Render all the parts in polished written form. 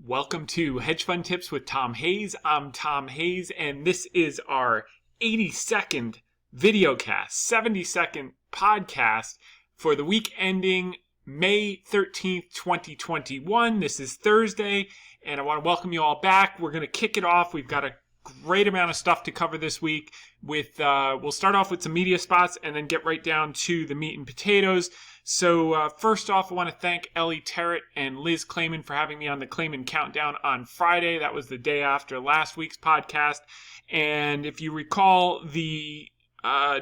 Welcome to Hedge Fund Tips with Tom Hayes. I'm Tom Hayes, and this is our 82nd VideoCast, 72nd podcast for the week ending May 13th, 2021. This is Thursday, and I want to welcome you all back. We're going to kick it off. We've got a great amount of stuff to cover this week. We'll start off with some media spots and then get right down to the meat and potatoes. So first off, I want to thank Ellie Terrett and Liz Clayman for having me on the Clayman Countdown on Friday. That was the day after last week's podcast. And if you recall, the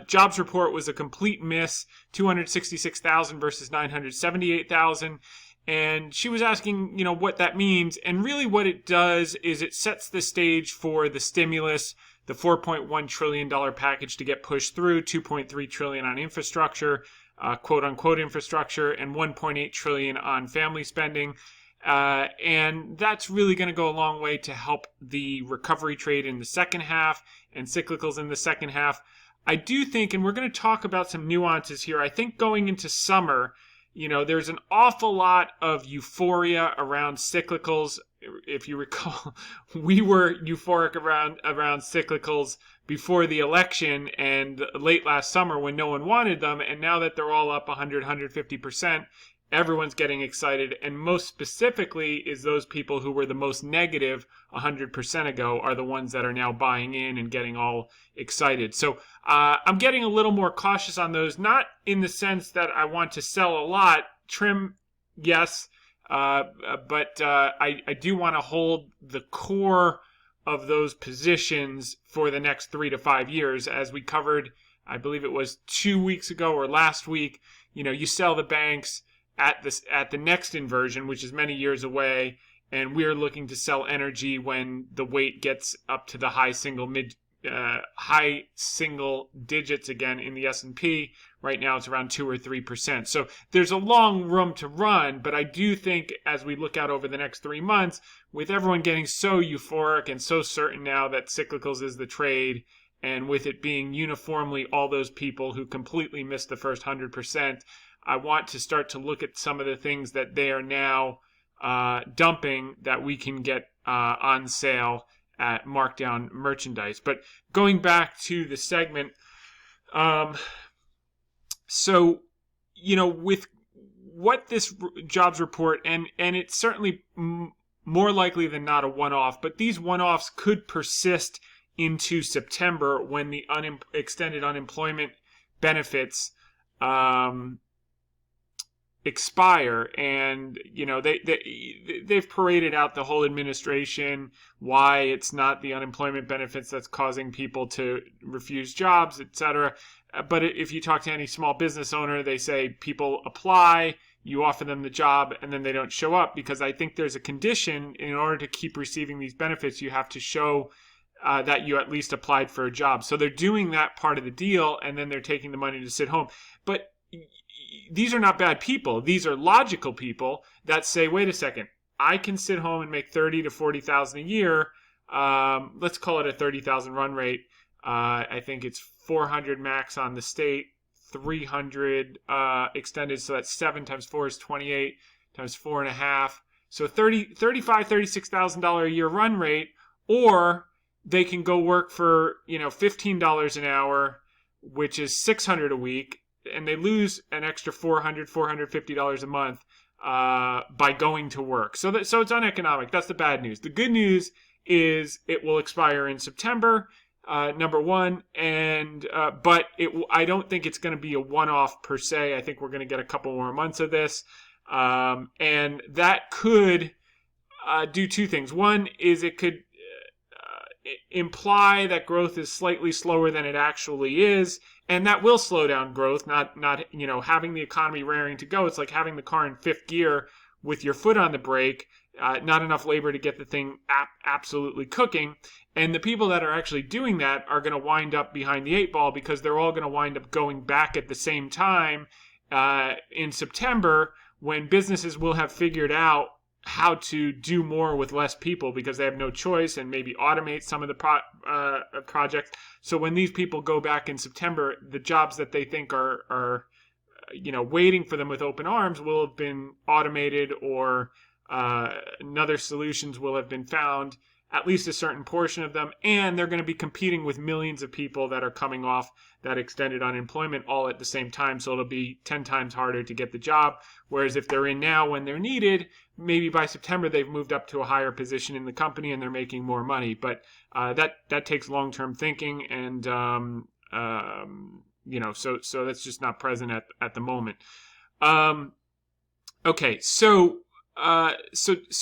jobs report was a complete miss, 266,000 versus 978,000. And she was asking, what that means. And really what it does is it sets the stage for the stimulus, the $4.1 trillion package to get pushed through, $2.3 trillion on infrastructure, quote unquote infrastructure, and $1.8 trillion on family spending. And that's really going to go a long way to help the recovery trade in the second half and cyclicals in the second half. I do think, and we're going to talk about some nuances here, I think going into summer, there's an awful lot of euphoria around cyclicals. If you recall, we were euphoric around cyclicals before the election and late last summer when no one wanted them. And now that they're all up 100, 150%, everyone's getting excited. And most specifically is those people who were the most negative 100% ago are the ones that are now buying in and getting all excited. So I'm getting a little more cautious on those, not in the sense that I want to sell a lot. Trim, yes. But I do want to hold the core of those positions for the next 3 to 5 years. As we covered, I believe it was 2 weeks ago or last week, you sell the banks at the next inversion, which is many years away, and we're looking to sell energy when the weight gets up to the high single digits again in the S&P. Right now it's around 2 or 3%. So there's a long room to run, but I do think as we look out over the next 3 months, with everyone getting so euphoric and so certain now that cyclicals is the trade, and with it being uniformly all those people who completely missed the first 100%, I want to start to look at some of the things that they are now dumping that we can get on sale at markdown merchandise. But going back to the segment, so, with what this jobs report, and it's certainly more likely than not a one-off, but these one-offs could persist into September when the extended unemployment benefits expire. And they've paraded out the whole administration why it's not the unemployment benefits that's causing people to refuse jobs, etc. But if you talk to any small business owner, they say people apply, you offer them the job, and then they don't show up, because I think there's a condition in order to keep receiving these benefits. You have to show that you at least applied for a job. So they're doing that part of the deal, and then they're taking the money to sit home. But these are not bad people. These are logical people that say, wait a second, I can sit home and make 30 to 40,000 a year. Let's call it a 30,000 run rate. I think it's 400 max on the state, 300 extended. So that's 7 times 4 is 28 times 4.5. So $36,000 a year run rate, or they can go work for, $15 an hour, which is $600 a week, and they lose an extra $450 a month by going to work. So it's uneconomic. That's the bad news. The good news is it will expire in September, number one, and but I don't think it's going to be a one-off per se. I think we're going to get a couple more months of this, and that could do two things. One is it could imply that growth is slightly slower than it actually is, and that will slow down growth. Not having the economy raring to go. It's like having the car in fifth gear with your foot on the brake, not enough labor to get the thing absolutely cooking. And the people that are actually doing that are going to wind up behind the eight ball, because they're all going to wind up going back at the same time in September, when businesses will have figured out how to do more with less people because they have no choice, and maybe automate some of the projects. So when these people go back in September, the jobs that they think are waiting for them with open arms will have been automated or Another solutions will have been found, at least a certain portion of them, and they're going to be competing with millions of people that are coming off that extended unemployment all at the same time. So it'll be 10 times harder to get the job. Whereas if they're in now when they're needed, maybe by September they've moved up to a higher position in the company and they're making more money. But that takes long-term thinking, and so that's just not present at the moment. Okay, so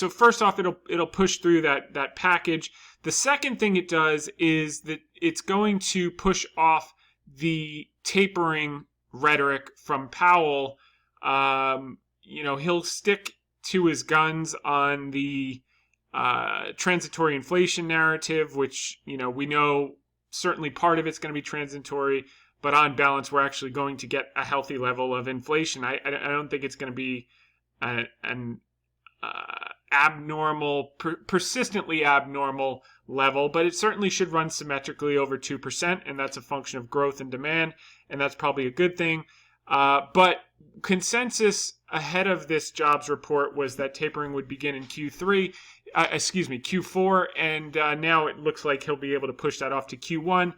first off, it'll push through that package. The second thing it does is that it's going to push off the tapering rhetoric from Powell. He'll stick to his guns on the transitory inflation narrative, which we know certainly part of it's going to be transitory, but on balance, we're actually going to get a healthy level of inflation. I don't think it's going to be an abnormal, persistently abnormal level, but it certainly should run symmetrically over 2%, and that's a function of growth and demand, and that's probably a good thing. But consensus ahead of this jobs report was that tapering would begin in Q4, and now it looks like he'll be able to push that off to Q1.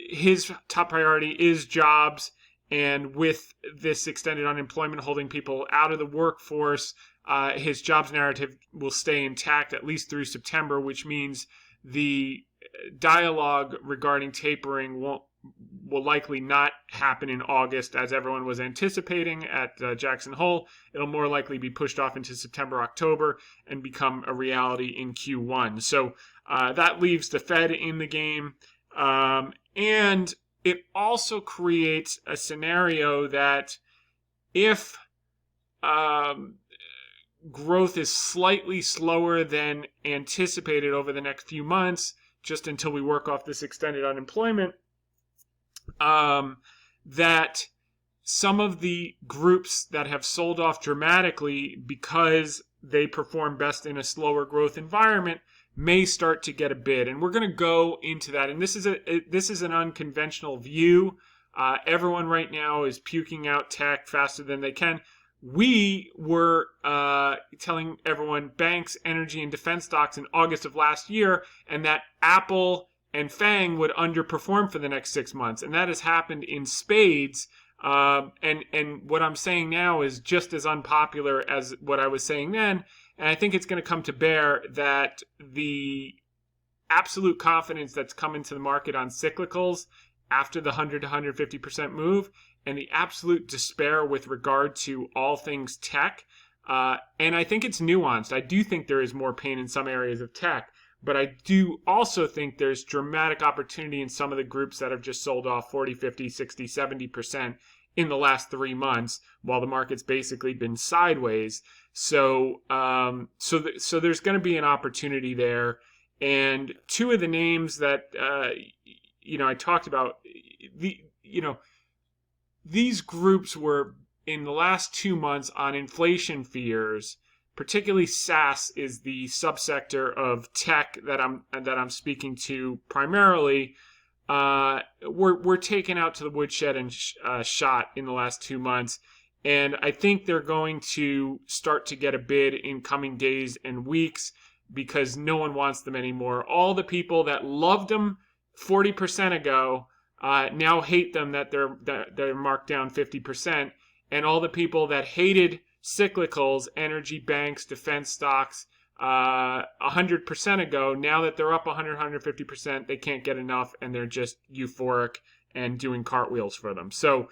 His top priority is jobs. And with this extended unemployment holding people out of the workforce, his jobs narrative will stay intact at least through September, which means the dialogue regarding tapering will likely not happen in August as everyone was anticipating at Jackson Hole. It'll more likely be pushed off into September, October, and become a reality in Q1. So that leaves the Fed in the game. And it also creates a scenario that if growth is slightly slower than anticipated over the next few months, just until we work off this extended unemployment, that some of the groups that have sold off dramatically because they perform best in a slower growth environment may start to get a bid, and we're going to go into that. And this is an unconventional view. Everyone right now is puking out tech faster than they can. We were telling everyone banks, energy, and defense stocks in August of last year, and that Apple and FANG would underperform for the next 6 months, and that has happened in spades. And what I'm saying now is just as unpopular as what I was saying then. And I think it's going to come to bear that the absolute confidence that's come into the market on cyclicals after the 100 to 150% move, and the absolute despair with regard to all things tech. And I think it's nuanced. I do think there is more pain in some areas of tech, but I do also think there's dramatic opportunity in some of the groups that have just sold off 40, 50, 60, 70% in the last 3 months, while the market's basically been sideways. So there's going to be an opportunity there. And two of the names that I talked about, these groups were in the last 2 months on inflation fears. Particularly SaaS is the subsector of tech that I'm speaking to primarily. We're taken out to the woodshed and shot in the last 2 months. And I think they're going to start to get a bid in coming days and weeks because no one wants them anymore. All the people that loved them 40% ago now hate them that they're marked down 50%. And all the people that hated cyclicals, energy, banks, defense stocks 100% ago, now that they're up 100, 150%, they can't get enough and they're just euphoric and doing cartwheels for them. So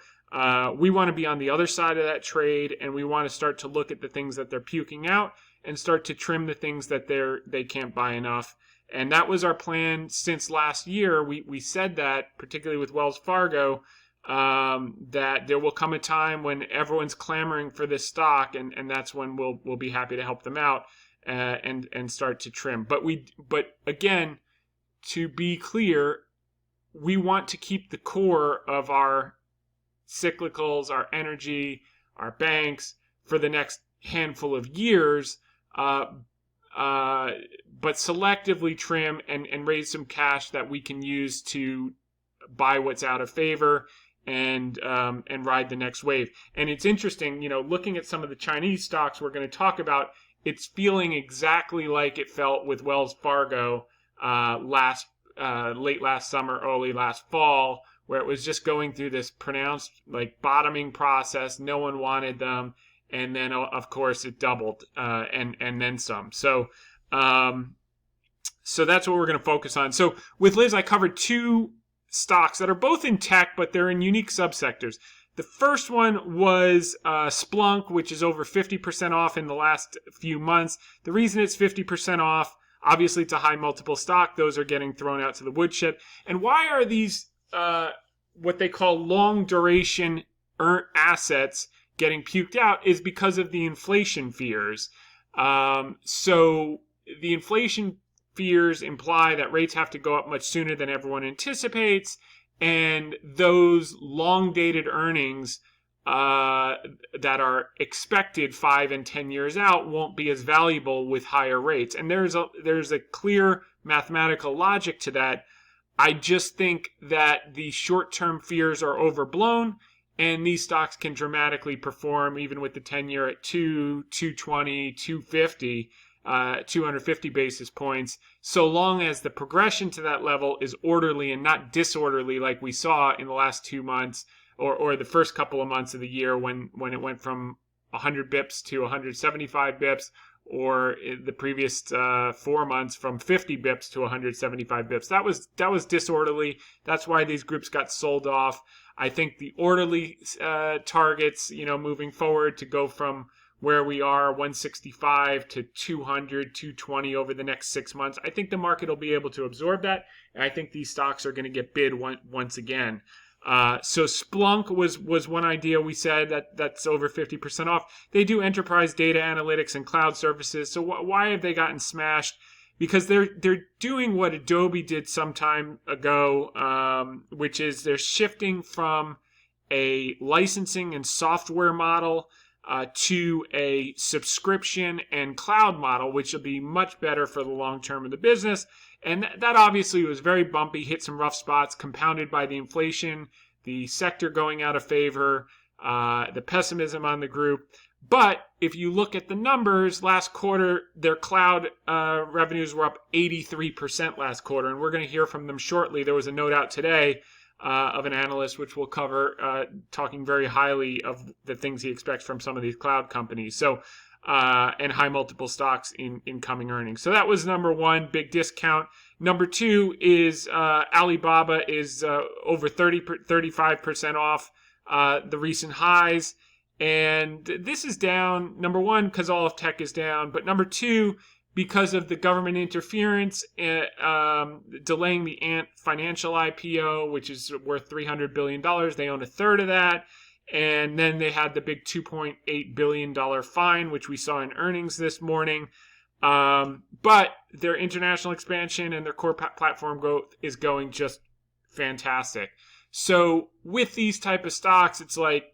we want to be on the other side of that trade, and we want to start to look at the things that they're puking out and start to trim the things that they can't buy enough. And that was our plan since last year. We said that, particularly with Wells Fargo, that there will come a time when everyone's clamoring for this stock, and that's when we'll be happy to help them out and start to trim. But again, to be clear, we want to keep the core of our cyclicals, our energy, our banks for the next handful of years, but selectively trim and raise some cash that we can use to buy what's out of favor and ride the next wave. And it's interesting, looking at some of the Chinese stocks we're going to talk about, it's feeling exactly like it felt with Wells Fargo late last summer, early last fall, where it was just going through this pronounced bottoming process. No one wanted them, and then of course it doubled and then some. So that's what we're going to focus on. So with Liz, I covered two stocks that are both in tech, but they're in unique subsectors. The first one was Splunk, which is over 50% off in the last few months. The reason it's 50% off, obviously it's a high multiple stock. Those are getting thrown out to the woodshed. And why are these what they call long duration assets getting puked out is because of the inflation fears. So the inflation fears imply that rates have to go up much sooner than everyone anticipates, and those long-dated earnings that are expected 5 and 10 years out won't be as valuable with higher rates. And there's a clear mathematical logic to that. I just think that the short-term fears are overblown, and these stocks can dramatically perform even with the 10-year at 220, 250. 250 basis points, so long as the progression to that level is orderly and not disorderly like we saw in the last 2 months or the first couple of months of the year when it went from 100 bips to 175 bips, or the previous 4 months from 50 bips to 175 bips. That was disorderly. That's why these groups got sold off. I think the orderly targets, moving forward to go from where we are, 165 to 200, 220 over the next 6 months. I think the market will be able to absorb that, and I think these stocks are going to get bid once again. So Splunk was one idea we said that's over 50% off. They do enterprise data analytics and cloud services. So why have they gotten smashed? Because they're doing what Adobe did some time ago, which is they're shifting from a licensing and software model to a subscription and cloud model, which will be much better for the long term of the business. And that obviously was very bumpy, hit some rough spots, compounded by the inflation, the sector going out of favor, the pessimism on the group. But if you look at the numbers, last quarter, their cloud revenues were up 83% last quarter. And we're going to hear from them shortly. There was a note out today of an analyst, which we'll cover, talking very highly of the things he expects from some of these cloud companies. So, and high multiple stocks in incoming earnings. So that was number one, big discount. Number two is Alibaba is over 35% off the recent highs. And this is down, number one, because all of tech is down. But number two, because of the government interference, delaying the Ant Financial IPO, which is worth $300 billion. They own a third of that. And then they had the big $2.8 billion fine, which we saw in earnings this morning. But their international expansion and their core platform growth is going just fantastic. So with these type of stocks, it's like,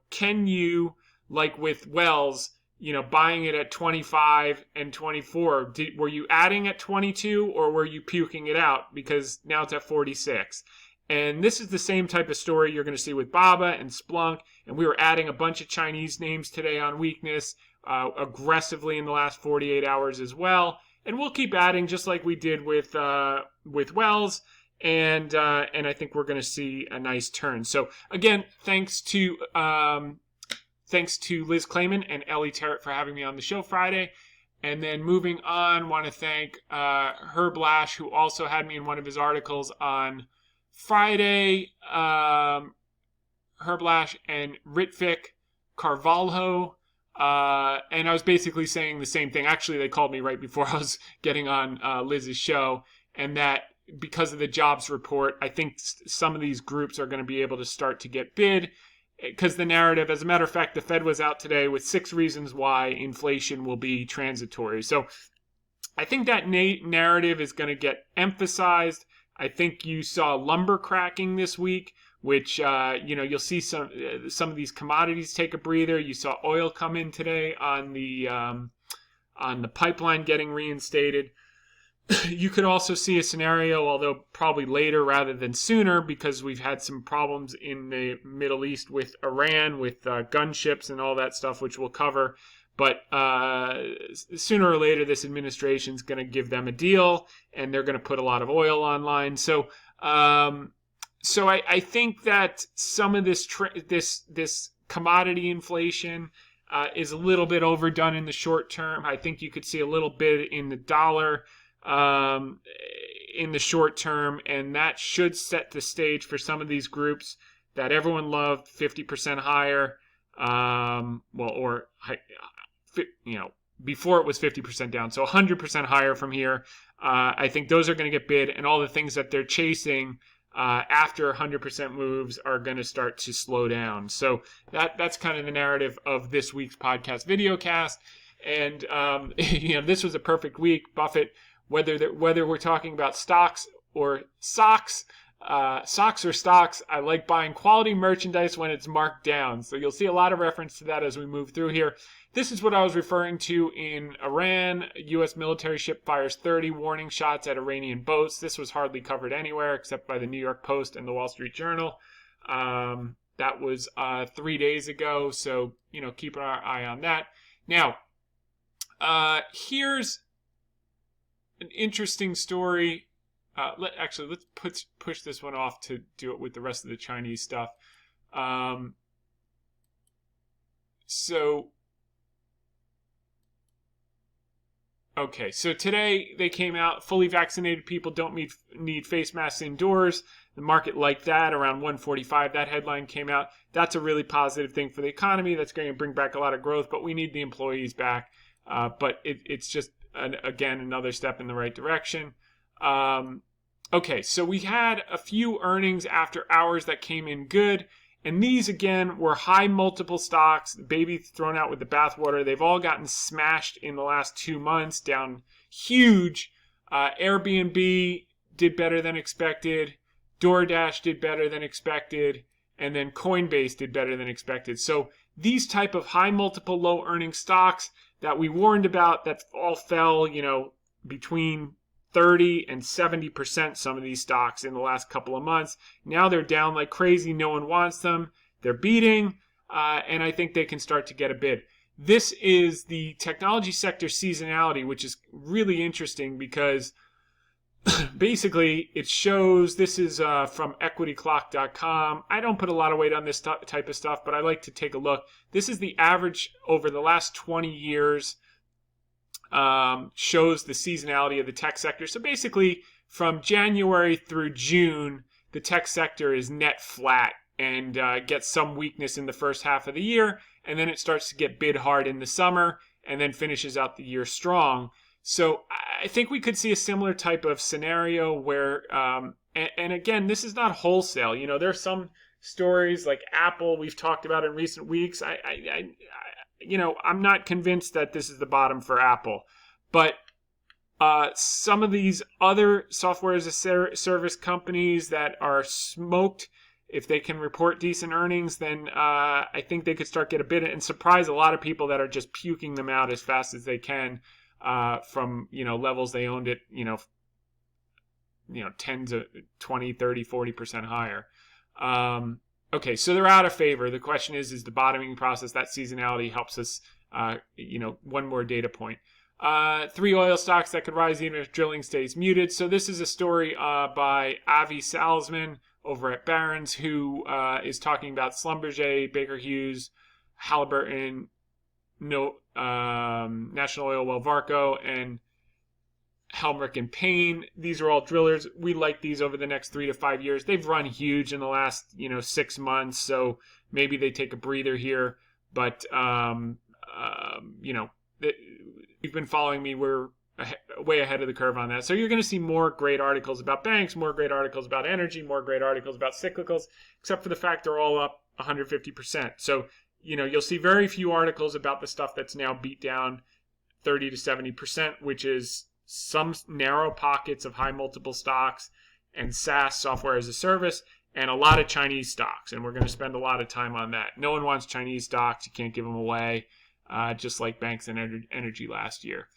can you, like with Wells, buying it at 25 and 24, were you adding at 22 or were you puking it out because now it's at 46? And this is the same type of story you're going to see with Baba and Splunk. And we were adding a bunch of Chinese names today on weakness aggressively in the last 48 hours as well. And we'll keep adding just like we did with Wells. And I think we're going to see a nice turn. So again, thanks to Liz Clayman and Ellie Terrett for having me on the show Friday. And then moving on, want to thank Herb Lash, who also had me in one of his articles on Friday. Herb Lash and Ritvik Carvalho. And I was basically saying the same thing. Actually, they called me right before I was getting on Liz's show. And that because of the jobs report, I think some of these groups are going to be able to start to get bid. Because the narrative, as a matter of fact, the Fed was out today with 6 reasons why inflation will be transitory. So I think that narrative is going to get emphasized. I think you saw lumber cracking this week, which, you'll see some of these commodities take a breather. You saw oil come in today on the pipeline getting reinstated. You could also see a scenario, although probably later rather than sooner, because we've had some problems in the Middle East with Iran, with gunships and all that stuff, which we'll cover. But sooner or later, this administration is going to give them a deal, and they're going to put a lot of oil online. So, I think that some of this this commodity inflation is a little bit overdone in the short term. I think you could see a little bit in the dollar in the short term, and that should set the stage for some of these groups that everyone loved, 50% higher. Before it was 50% down, so 100% higher from here. I think those are going to get bid, and all the things that they're chasing after 100% moves are going to start to slow down. So that's kind of the narrative of this week's podcast VideoCast. And this was a perfect week. Buffett, whether we're talking about stocks or socks, socks or stocks, I like buying quality merchandise when it's marked down. So you'll see a lot of reference to that as we move through here. This is what I was referring to in Iran. U.S. military ship fires 30 warning shots at Iranian boats. This was hardly covered anywhere except by the New York Post and the Wall Street Journal. That was 3 days ago, so keep an eye on that. Now, here's an interesting story. Let's push this one off to do it with the rest of the Chinese stuff. So today they came out, fully vaccinated people don't need face masks indoors. The market liked that, around 145. That headline came out. That's a really positive thing for the economy. That's going to bring back a lot of growth, but we need the employees back. But it's just, again, another step in the right direction. So we had a few earnings after hours that came in good. And these, again, were high multiple stocks. The baby thrown out with the bathwater. They've all gotten smashed in the last 2 months, down huge. Airbnb did better than expected. DoorDash did better than expected. And then Coinbase did better than expected. So these type of high multiple, low earning stocks that we warned about, that all fell, between 30 and 70%, some of these stocks in the last couple of months. Now they're down like crazy. No one wants them. They're beating, and I think they can start to get a bid. This is the technology sector seasonality, which is really interesting because basically it shows, this is from equityclock.com. I don't put a lot of weight on this type of stuff, but I like to take a look. This is the average over the last 20 years. Shows the seasonality of the tech sector. So basically, from January through June, the tech sector is net flat and gets some weakness in the first half of the year, and then it starts to get bid hard in the summer, and then finishes out the year strong. So I think we could see a similar type of scenario where, and again, this is not wholesale. There are some stories like Apple we've talked about in recent weeks. I'm not convinced that this is the bottom for Apple, but some of these other software as a service companies that are smoked, if they can report decent earnings, then I think they could start get a bid and surprise a lot of people that are just puking them out as fast as they can from levels they owned at 10 to 20, 30, 40% higher. So they're out of favor. The question is the bottoming process, that seasonality helps us, one more data point. 3 oil stocks that could rise even if drilling stays muted. So this is a story by Avi Salzman over at Barron's, who is talking about Schlumberger, Baker Hughes, Halliburton, National Oil, Welvarco, and Helmerich and Payne. These are all drillers. We like these over the next 3 to 5 years. They've run huge in the last 6 months, so maybe they take a breather here. But you've been following me. We're way ahead of the curve on that. So you're going to see more great articles about banks, more great articles about energy, more great articles about cyclicals, except for the fact they're all up 150%. So you'll see very few articles about the stuff that's now beat down 30 to 70%, which is some narrow pockets of high multiple stocks and SaaS, software as a service, and a lot of Chinese stocks. And we're going to spend a lot of time on that. No one wants Chinese stocks. You can't give them away, just like banks and energy last year.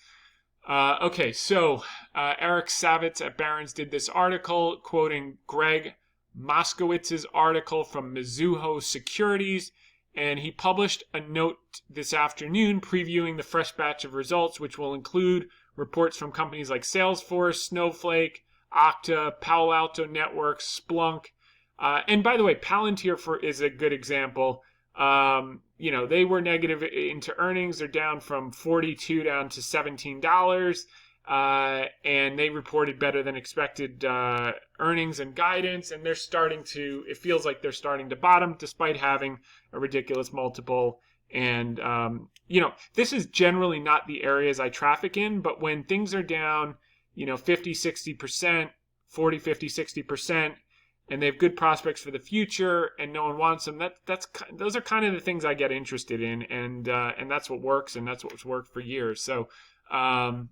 Okay, so Eric Savitz at Barron's did this article quoting Greg Moskowitz's article from Mizuho Securities, and he published a note this afternoon previewing the fresh batch of results, which will include reports from companies like Salesforce, Snowflake, Okta, Palo Alto Networks, Splunk. And by the way, Palantir is a good example. They were negative into earnings. They're down from $42 down to $17. And they reported better than expected earnings and guidance. And it feels like they're starting to bottom despite having a ridiculous multiple. And, this is generally not the areas I traffic in, but when things are down, 50, 60%, 40, 50, 60%, and they have good prospects for the future, and no one wants them. Those are kind of the things I get interested in, and that's what works, and that's what's worked for years. So, that's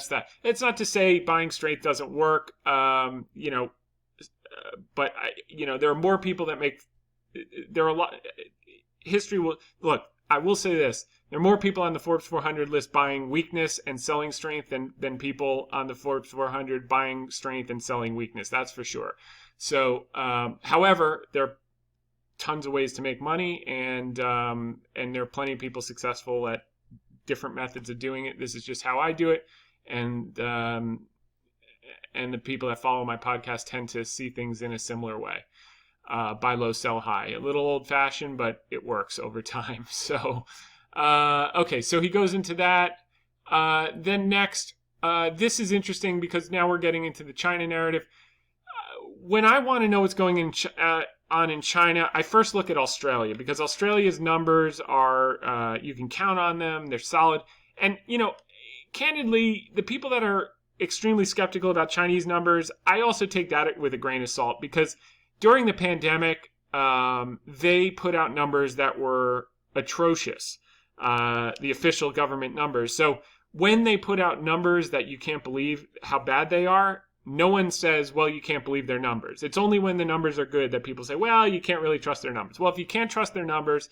that. It's not to say buying straight doesn't work, but there are more people that make. There are a lot. History will look. I will say this. There are more people on the Forbes 400 list buying weakness and selling strength than people on the Forbes 400 buying strength and selling weakness. That's for sure. So, however, there are tons of ways to make money, and there are plenty of people successful at different methods of doing it. This is just how I do it, and the people that follow my podcast tend to see things in a similar way. Buy low, sell high. A little old-fashioned, but it works over time. So, okay, so he goes into that. Then next, this is interesting because now we're getting into the China narrative. When I want to know what's going on in China, I first look at Australia because Australia's numbers are, you can count on them. They're solid. And, candidly, the people that are extremely skeptical about Chinese numbers, I also take that with a grain of salt because during the pandemic, they put out numbers that were atrocious, the official government numbers. So when they put out numbers that you can't believe how bad they are, no one says, well, you can't believe their numbers. It's only when the numbers are good that people say, well, you can't really trust their numbers. Well, if you can't trust their numbers,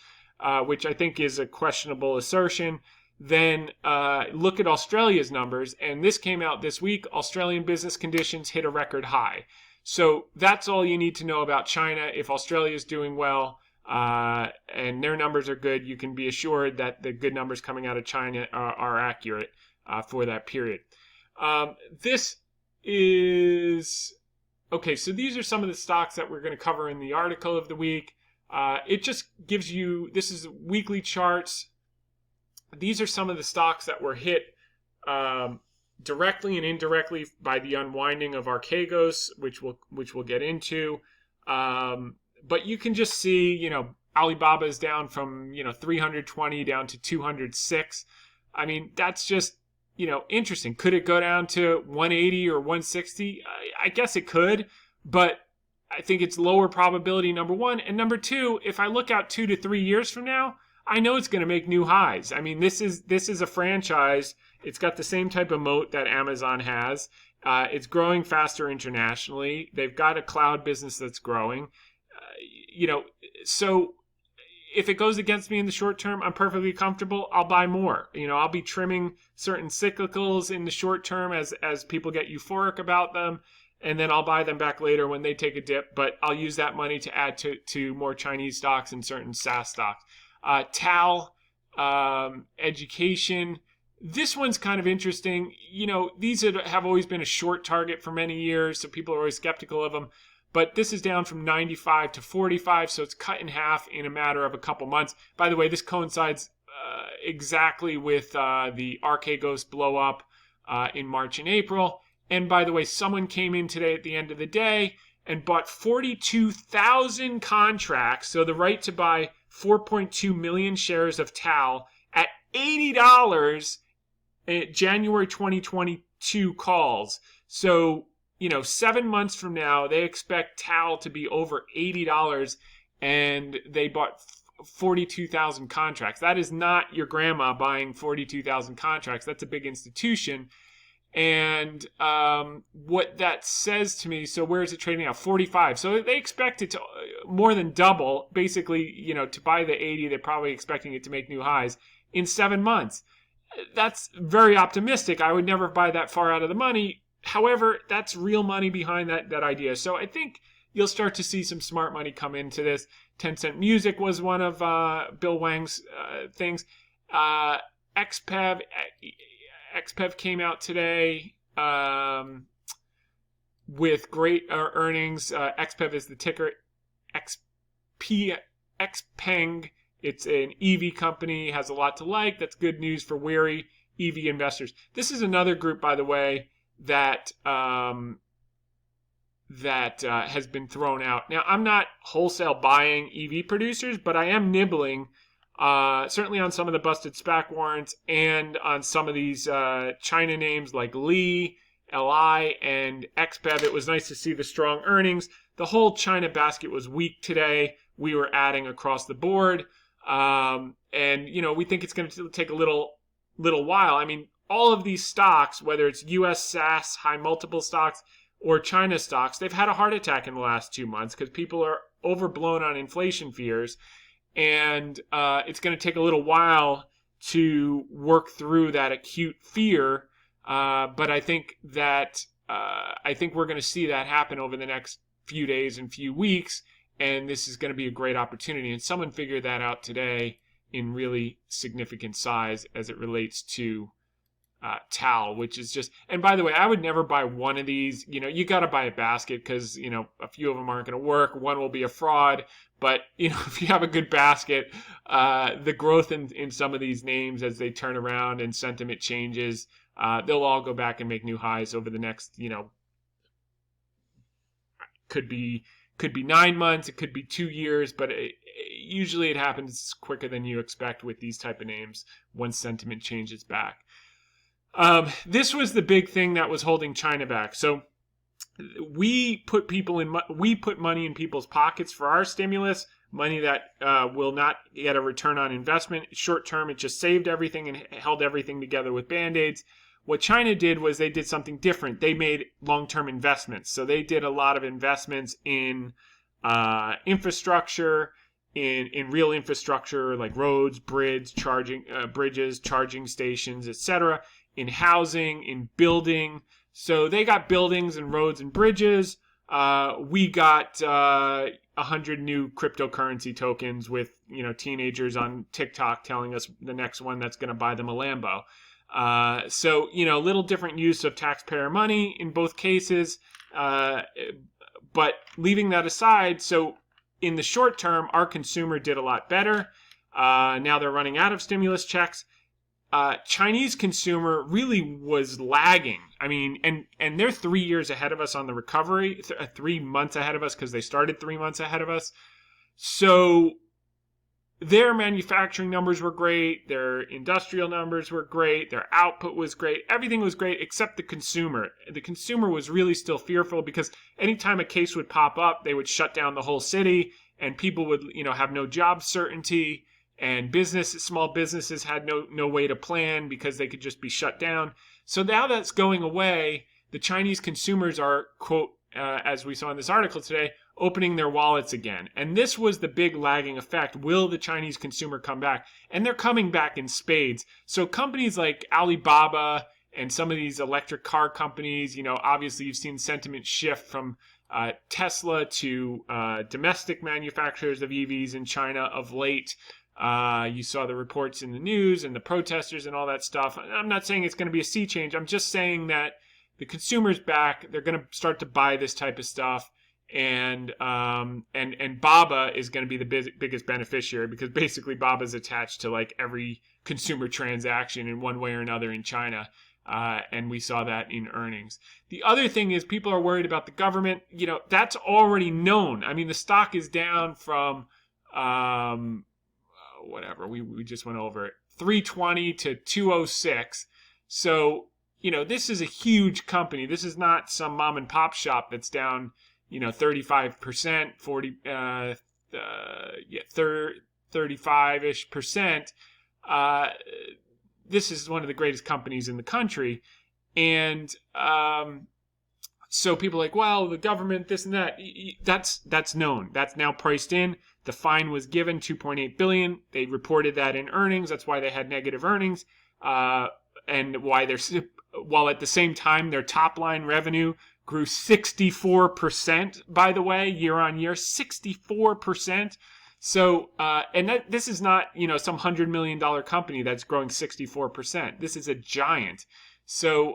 which I think is a questionable assertion, then look at Australia's numbers. And this came out this week. Australian business conditions hit a record high. So that's all you need to know about China. If Australia is doing well and their numbers are good, you can be assured that the good numbers coming out of China are accurate for that period. This is... Okay, so these are some of the stocks that we're going to cover in the article of the week. It just gives you... This is weekly charts. These are some of the stocks that were hit... directly and indirectly by the unwinding of Archegos, which we'll get into. But you can just see, Alibaba is down from, 320 down to 206. I mean, that's just, interesting. Could it go down to 180 or 160? I guess it could, but I think it's lower probability, number one. And number two, if I look out 2 to 3 years from now, I know it's going to make new highs. I mean, this is a franchise. It's got the same type of moat that Amazon has. It's growing faster internationally. They've got a cloud business that's growing. So if it goes against me in the short term, I'm perfectly comfortable. I'll buy more. I'll be trimming certain cyclicals in the short term as people get euphoric about them, and then I'll buy them back later when they take a dip. But I'll use that money to add to more Chinese stocks and certain SaaS stocks. TAL, education. This one's kind of interesting. These have always been a short target for many years, so people are always skeptical of them. But this is down from 95 to 45, so it's cut in half in a matter of a couple months. By the way, this coincides exactly with the Archegos blow up in March and April. And by the way, someone came in today at the end of the day and bought 42,000 contracts, so the right to buy 4.2 million shares of TAL at $80 at January 2022 calls. So, 7 months from now, they expect TAL to be over $80, and they bought 42,000 contracts. That is not your grandma buying 42,000 contracts. That's a big institution. And what that says to me, so where is it trading now? 45. So they expect it to more than double. Basically, to buy the 80, they're probably expecting it to make new highs in 7 months. That's very optimistic. I would never buy that far out of the money. However, that's real money behind that idea. So I think you'll start to see some smart money come into this. Tencent Music was one of Bill Wang's things. Xpev came out today with great earnings. Xpev is the ticker. Xpeng. It's an EV company, has a lot to like. That's good news for wary EV investors. This is another group, by the way, that has been thrown out. Now, I'm not wholesale buying EV producers, but I am nibbling certainly on some of the busted SPAC warrants and on some of these China names like Li, and Xpev. It was nice to see the strong earnings. The whole China basket was weak today. We were adding across the board. And we think it's going to take a little while. I mean, all of these stocks, whether it's U.S. SaaS, high multiple stocks, or China stocks, they've had a heart attack in the last 2 months because people are overblown on inflation fears. And it's going to take a little while to work through that acute fear. But I think that we're going to see that happen over the next few days and few weeks. And this is going to be a great opportunity. And someone figured that out today in really significant size as it relates to Tal, which is just, and by the way, I would never buy one of these. You got to buy a basket because, a few of them aren't going to work. One will be a fraud. But, if you have a good basket, the growth in some of these names as they turn around and sentiment changes, they'll all go back and make new highs over the next, could be 9 months, it could be 2 years, but usually it happens quicker than you expect with these type of names once sentiment changes back. This was the big thing that was holding China back. So we put money in people's pockets for our stimulus, money that will not get a return on investment. Short term, it just saved everything and held everything together with Band-Aids. What China did was they did something different. They made long-term investments. So they did a lot of investments in infrastructure, in real infrastructure like roads, bridges, charging stations, etc., in housing, in building. So they got buildings and roads and bridges. We got 100 new cryptocurrency tokens with teenagers on TikTok telling us the next one that's going to buy them a Lambo. So little different use of taxpayer money in both cases. But leaving that aside, so in the short term, our consumer did a lot better. Now they're running out of stimulus checks. Chinese consumer really was lagging. I mean, and they're 3 years ahead of us on the recovery, 3 months ahead of us because they started 3 months ahead of us. So their manufacturing numbers were great. Their industrial numbers were great. Their output was great. Everything was great except the consumer. The consumer was really still fearful because anytime a case would pop up, they would shut down the whole city and people would, have no job certainty. And small businesses had no way to plan because they could just be shut down. So now that's going away. The Chinese consumers are, quote, as we saw in this article today, opening their wallets again. And this was the big lagging effect. Will the Chinese consumer come back? And they're coming back in spades. So companies like Alibaba and some of these electric car companies, obviously you've seen sentiment shift from Tesla to domestic manufacturers of EVs in China of late. You saw the reports in the news and the protesters and all that stuff. I'm not saying it's going to be a sea change. I'm just saying that the consumer's back. They're going to start to buy this type of stuff. And Baba is going to be the biggest beneficiary because basically Baba's attached to like every consumer transaction in one way or another in China. And we saw that in earnings. The other thing is people are worried about the government. That's already known. I mean, the stock is down from, whatever, we just went over it, 320 to 206. So, this is a huge company. This is not some mom and pop shop that's down, 35%, 35-ish percent. This is one of the greatest companies in the country. And so people are like, well, the government, this and that. That's known. That's now priced in. The fine was given, $2.8 billion. They reported that in earnings. That's why they had negative earnings. And why while at the same time their top line revenue grew 64%, by the way, year on year, 64%. So, and this is not, some $100 million company that's growing 64%. This is a giant. So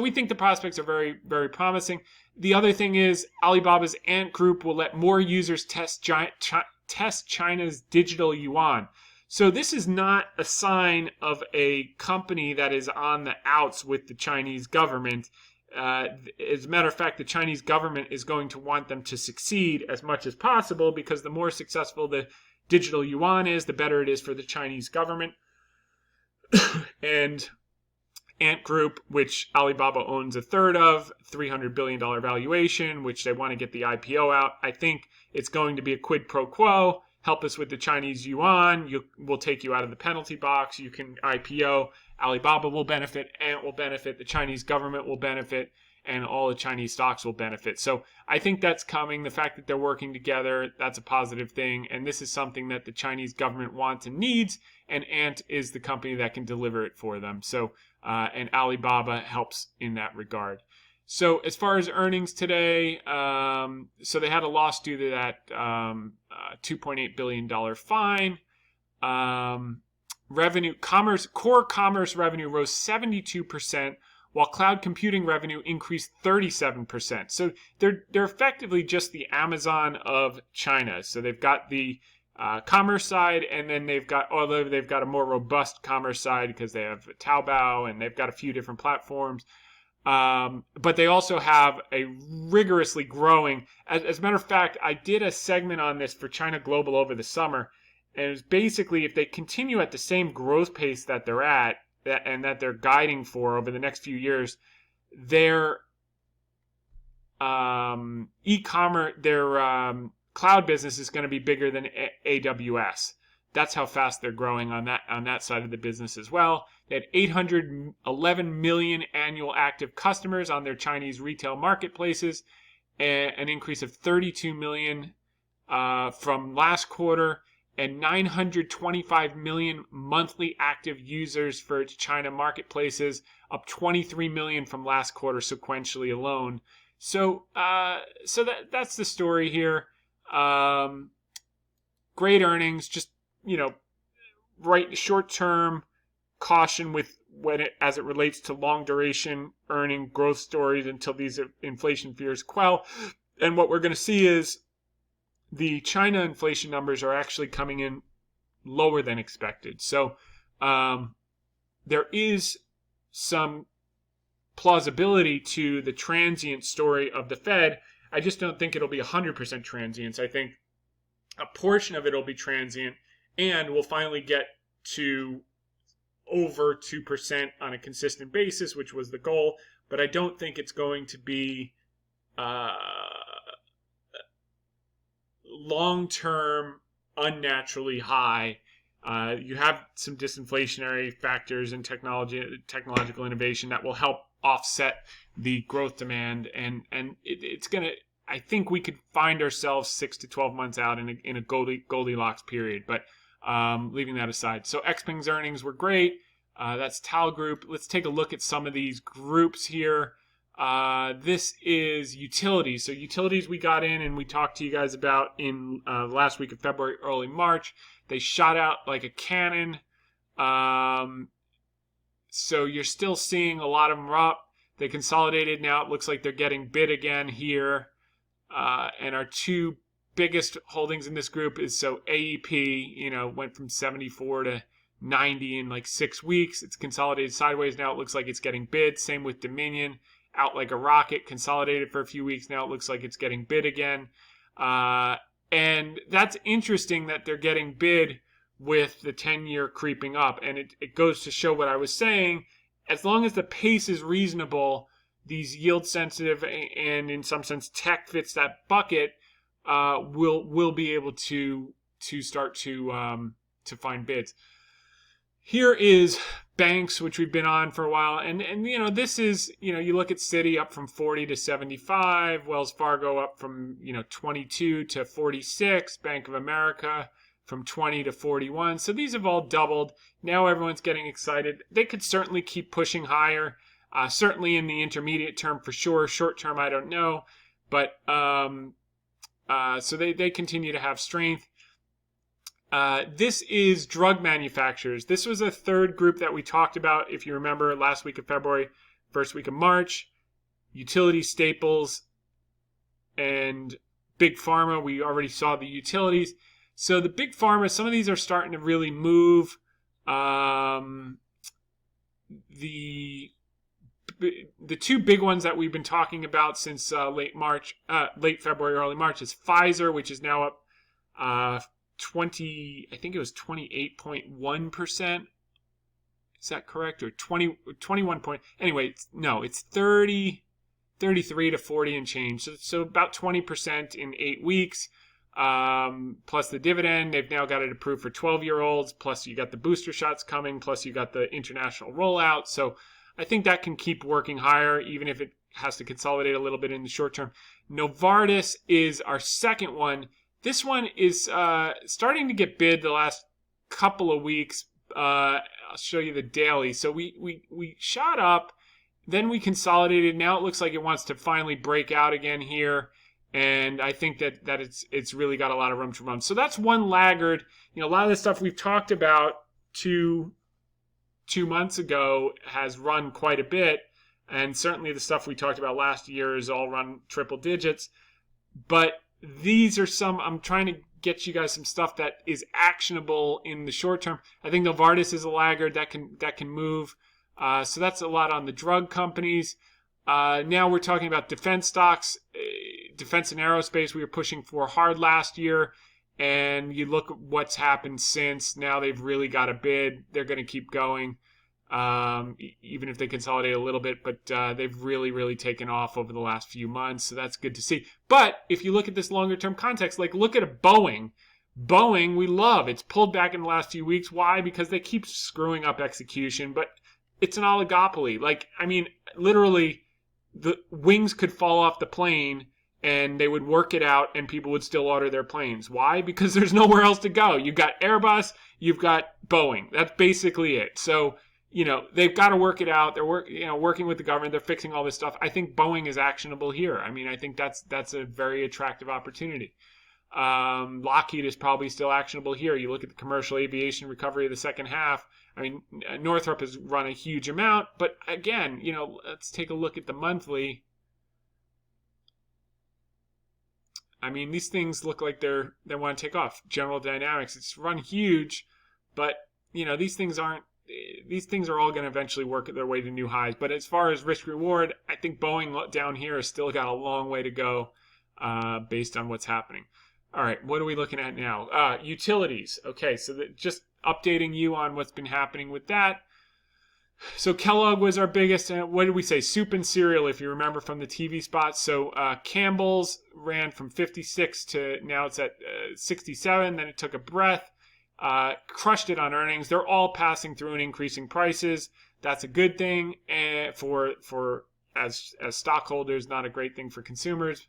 we think the prospects are very, very promising. The other thing is Alibaba's Ant Group will let more users test China's digital yuan. So this is not a sign of a company that is on the outs with the Chinese government. As a matter of fact, the Chinese government is going to want them to succeed as much as possible, because the more successful the digital yuan is, the better it is for the Chinese government. And Ant Group, which Alibaba owns a third of, $300 billion valuation, which they want to get the IPO out. I think it's going to be a quid pro quo. Help us with the Chinese yuan. We'll take you out of the penalty box. You can IPO. Alibaba will benefit. Ant will benefit. The Chinese government will benefit. And all the Chinese stocks will benefit. So I think that's coming. The fact that they're working together, that's a positive thing. And this is something that the Chinese government wants and needs. And Ant is the company that can deliver it for them. So, and Alibaba helps in that regard. So as far as earnings today, so they had a loss due to that $2.8 billion fine. Core commerce revenue rose 72%, while cloud computing revenue increased 37%. So they're effectively just the Amazon of China. So they've got the commerce side, and then they've got a more robust commerce side because they have Taobao and they've got a few different platforms. But they also have a rigorously growing. As a matter of fact, I did a segment on this for China Global over the summer, and it was basically if they continue at the same growth pace that they're at and that they're guiding for over the next few years, their e-commerce, their cloud business is going to be bigger than AWS. That's how fast they're growing on that side of the business as well. They had 811 million annual active customers on their Chinese retail marketplaces, an increase of 32 million from last quarter, and 925 million monthly active users for China marketplaces, up 23 million from last quarter sequentially alone. So that's the story here. Great earnings, just right short-term caution with as it relates to long-duration earning growth stories until these inflation fears quell. And what we're going to see is the China inflation numbers are actually coming in lower than expected. So there is some plausibility to the transient story of the Fed. I just don't think it'll be 100% transience. I think a portion of it will be transient, and we'll finally get to over 2% on a consistent basis, which was the goal. But I don't think it's going to be long-term unnaturally high. You have some disinflationary factors in technological innovation that will help offset the growth demand, and it's going to, I think we could find ourselves 6 to 12 months out in a Goldilocks period, but leaving that aside. So Xpeng's earnings were great. That's Tal Group. Let's take a look at some of these groups here. This is utilities. So utilities we got in and we talked to you guys about in last week of February, early March. They shot out like a cannon. So you're still seeing a lot of them are up. They consolidated. Now it looks like they're getting bid again here. And our two biggest holdings in this group is AEP, went from 74 to 90 in like 6 weeks. It's consolidated sideways. Now it looks like it's getting bid. Same with Dominion, out like a rocket, consolidated for a few weeks. Now it looks like it's getting bid again. And that's interesting that they're getting bid with the 10-year creeping up. And it goes to show what I was saying. As long as the pace is reasonable, these yield sensitive and in some sense tech fits that bucket, will be able to start to find bids. Here is banks, which we've been on for a while. And this is, you look at Citi up from 40 to 75, Wells Fargo up from, 22 to 46, Bank of America from 20 to 41. So these have all doubled. Now everyone's getting excited. They could certainly keep pushing higher, certainly in the intermediate term for sure. Short term, I don't know. But so they continue to have strength. This is drug manufacturers. This was a third group that we talked about, if you remember, last week of February, first week of March. Utility staples and big pharma. We already saw the utilities. So the big pharma, some of these are starting to really move. The two big ones that we've been talking about since late February, early March is Pfizer, which is now up 20, I think it was 28.1%. Is that correct? Or 21 point, anyway, it's 33 to 40 and change. So about 20% in 8 weeks, plus the dividend. They've now got it approved for 12-year-olds, plus you got the booster shots coming, plus you got the international rollout. So I think that can keep working higher, even if it has to consolidate a little bit in the short term. Novartis is our second one. This one is starting to get bid the last couple of weeks. I'll show you the daily. So we shot up, then we consolidated. Now it looks like it wants to finally break out again here, and I think that it's really got a lot of room to run. So that's one laggard. A lot of the stuff we've talked about two months ago has run quite a bit, and certainly the stuff we talked about last year has all run triple digits. But these are I'm trying to get you guys some stuff that is actionable in the short term. I think Novartis is a laggard that can move. So that's a lot on the drug companies. Now we're talking about defense stocks, defense and aerospace. We were pushing for hard last year, and you look at what's happened since. Now they've really got a bid. They're going to keep going, even if they consolidate a little bit, but they've really, really taken off over the last few months, so that's good to see. But if you look at this longer term context, like look at a Boeing. Boeing, we love. It's pulled back in the last few weeks. Why? Because they keep screwing up execution, but it's an oligopoly. Literally, the wings could fall off the plane and they would work it out and people would still order their planes. Why? Because there's nowhere else to go. You've got Airbus, you've got Boeing. That's basically it. So they've got to work it out. They're working with the government. They're fixing all this stuff. I think Boeing is actionable here. I think that's a very attractive opportunity. Lockheed is probably still actionable here. You look at the commercial aviation recovery of the second half. Northrop has run a huge amount, but again, let's take a look at the monthly. These things look like they want to take off. General Dynamics, it's run huge, but these things are all going to eventually work their way to new highs. But as far as risk reward, I think Boeing down here has still got a long way to go based on what's happening. All right, what are we looking at now? Utilities. Okay, so just updating you on what's been happening with that. So Kellogg was our biggest. What did we say? Soup and cereal, if you remember from the TV spots. So Campbell's ran from 56 to now it's at 67. Then it took a breath. Crushed it on earnings. They're all passing through and increasing prices. That's a good thing for as stockholders, not a great thing for consumers.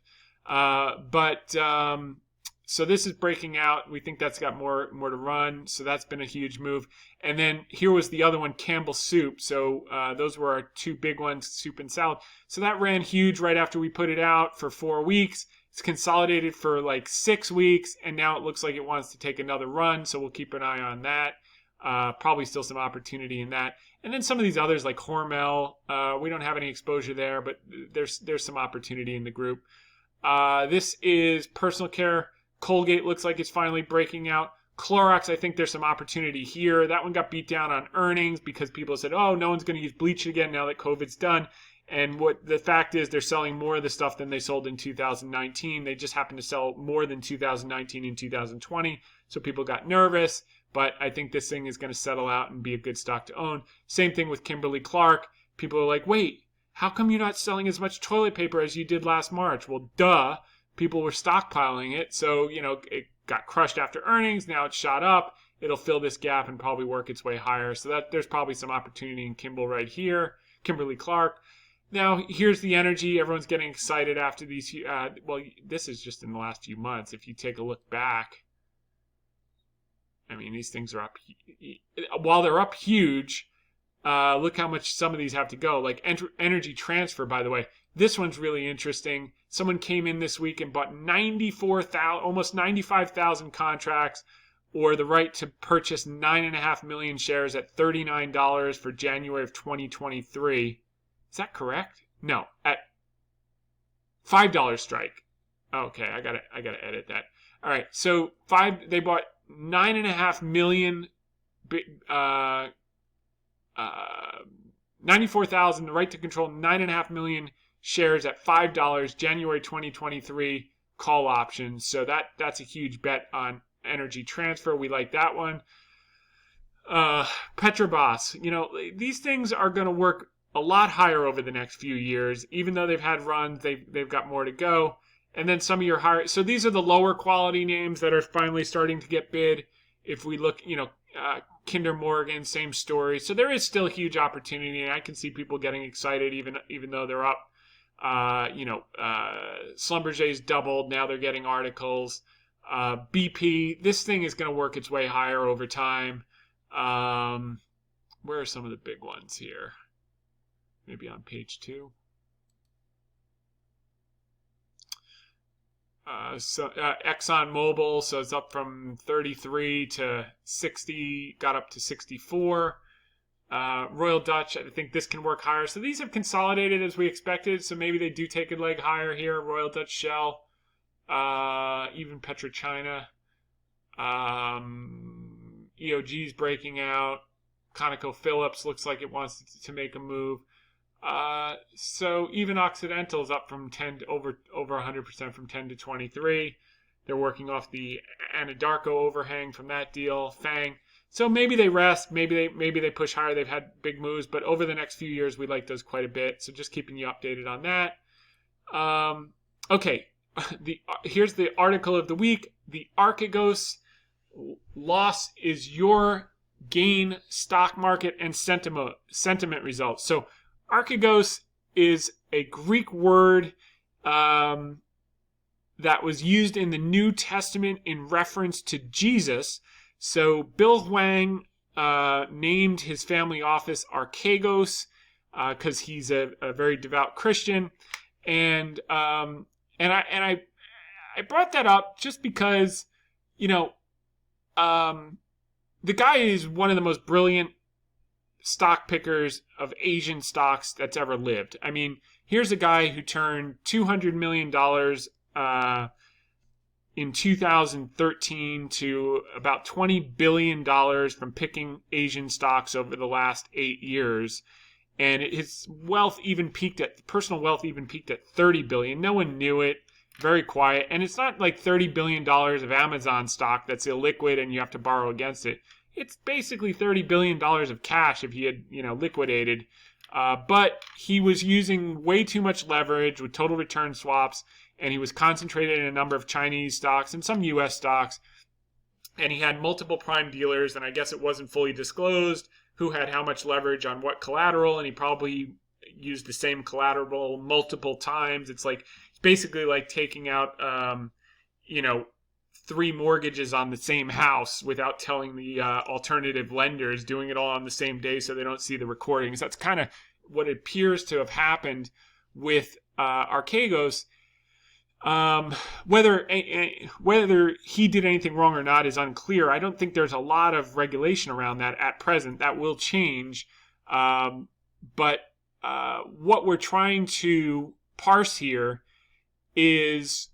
So this is breaking out. We think that's got more to run. So that's been a huge move. And then here was the other one, Campbell Soup. So those were our two big ones, soup and salad. So that ran huge right after we put it out for 4 weeks. It's consolidated for like 6 weeks, and now it looks like it wants to take another run. So we'll keep an eye on that. Probably still some opportunity in that. And then some of these others like Hormel, we don't have any exposure there, but there's some opportunity in the group. This is personal care. Colgate looks like it's finally breaking out. Clorox, I think there's some opportunity here. That one got beat down on earnings because people said, oh, no one's going to use bleach again now that COVID's done. And what the fact is, they're selling more of the stuff than they sold in 2019. They just happened to sell more than 2019 in 2020. So people got nervous. But I think this thing is going to settle out and be a good stock to own. Same thing with Kimberly-Clark. People are like, wait, how come you're not selling as much toilet paper as you did last March? Well, duh. People were stockpiling it. So, it got crushed after earnings. Now it's shot up. it'll fill this gap and probably work its way higher. So that there's probably some opportunity in Kimberly-Clark. Now, here's the energy. Everyone's getting excited after these. Well, this is just in the last few months. If you take a look back, I mean, these things are up. While they're up huge, look how much some of these have to go. Like Energy Transfer, by the way. This one's really interesting. Someone came in this week and bought 94,000, almost 95,000 contracts, or the right to purchase 9.5 million shares at $39 for January of 2023. Is that correct? No, at $5 strike. Okay, I gotta edit that. All right, so they bought 9.5 million, 94,000, the right to control 9.5 million shares at $5 January 2023 call options. So that's a huge bet on Energy Transfer. We like that one. Petrobras, these things are going to work a lot higher over the next few years. Even though they've had runs, they've got more to go. And then some of your higher, so these are the lower quality names that are finally starting to get bid. If we look, Kinder Morgan, same story. So there is still huge opportunity, and I can see people getting excited even though they're up. Schlumberger's doubled. Now they're getting articles. BP, this thing is going to work its way higher over time. Where are some of the big ones here? Maybe on page 2. Exxon Mobil, so it's up from 33 to 60, got up to 64. Royal Dutch, I think this can work higher. So these have consolidated as we expected, so maybe they do take a leg higher here. Royal Dutch Shell, even PetroChina. EOG's breaking out. ConocoPhillips looks like it wants to make a move. So even Occidental's up from 10 to over 100% from 10 to 23. They're working off the Anadarko overhang from that deal. FANG. So maybe they rest, maybe they push higher. They've had big moves, but over the next few years, we like those quite a bit. So just keeping you updated on that. Okay, here's the article of the week. The Archegos loss is your gain stock market and sentiment results. So Archegos is a Greek word that was used in the New Testament in reference to Jesus. So Bill Huang named his family office Archegos because he's a very devout Christian, and I brought that up just because the guy is one of the most brilliant stock pickers of Asian stocks that's ever lived. I mean, here's a guy who turned $200 million in 2013 to about $20 billion from picking Asian stocks over the last 8 years. And his personal wealth even peaked at $30 billion. No one knew it. Very quiet. And it's not like $30 billion of Amazon stock that's illiquid and you have to borrow against it. It's basically $30 billion of cash if he had, liquidated. But he was using way too much leverage with total return swaps, and he was concentrated in a number of Chinese stocks and some U.S. stocks. And he had multiple prime dealers, and I guess it wasn't fully disclosed who had how much leverage on what collateral, and he probably used the same collateral multiple times. It's basically like taking out, 3 mortgages on the same house without telling the alternative lenders, doing it all on the same day so they don't see the recordings. That's kind of what appears to have happened with Archegos. Whether he did anything wrong or not is unclear. I don't think there's a lot of regulation around that at present. That will change. But what we're trying to parse here is,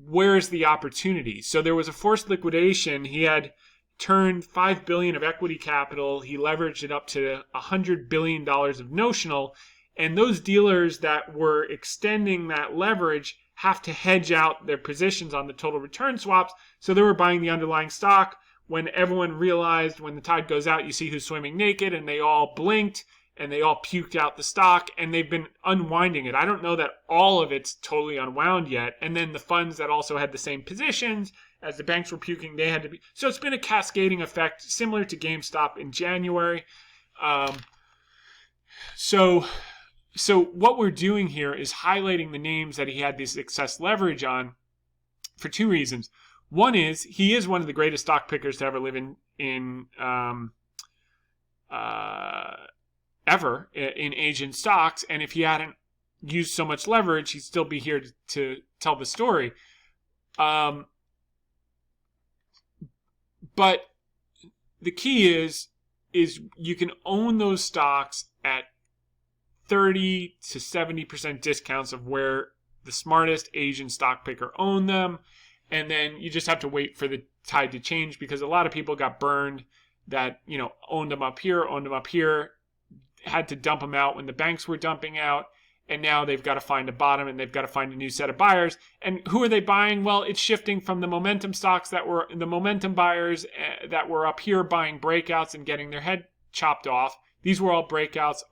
where's the opportunity? So there was a forced liquidation. He had turned $5 billion of equity capital. He leveraged it up to $100 billion of notional. And those dealers that were extending that leverage have to hedge out their positions on the total return swaps. So they were buying the underlying stock. When everyone realized when the tide goes out, you see who's swimming naked, and they all blinked and they all puked out the stock, and they've been unwinding it. I don't know that all of it's totally unwound yet. And then the funds that also had the same positions as the banks were puking, they had to be. So it's been a cascading effect, similar to GameStop in January. So what we're doing here is highlighting the names that he had this excess leverage on for two reasons. One is he is one of the greatest stock pickers to ever live ever in Asian stocks, and if he hadn't used so much leverage, he'd still be here to tell the story. But the key is you can own those stocks at 30 to 70% discounts of where the smartest Asian stock picker owned them. And then you just have to wait for the tide to change, because a lot of people got burned that, owned them up here, had to dump them out when the banks were dumping out. And now they've got to find a bottom, and they've got to find a new set of buyers. And who are they buying? Well, it's shifting from the momentum stocks that were the momentum buyers that were up here buying breakouts and getting their head chopped off. These were all breakouts,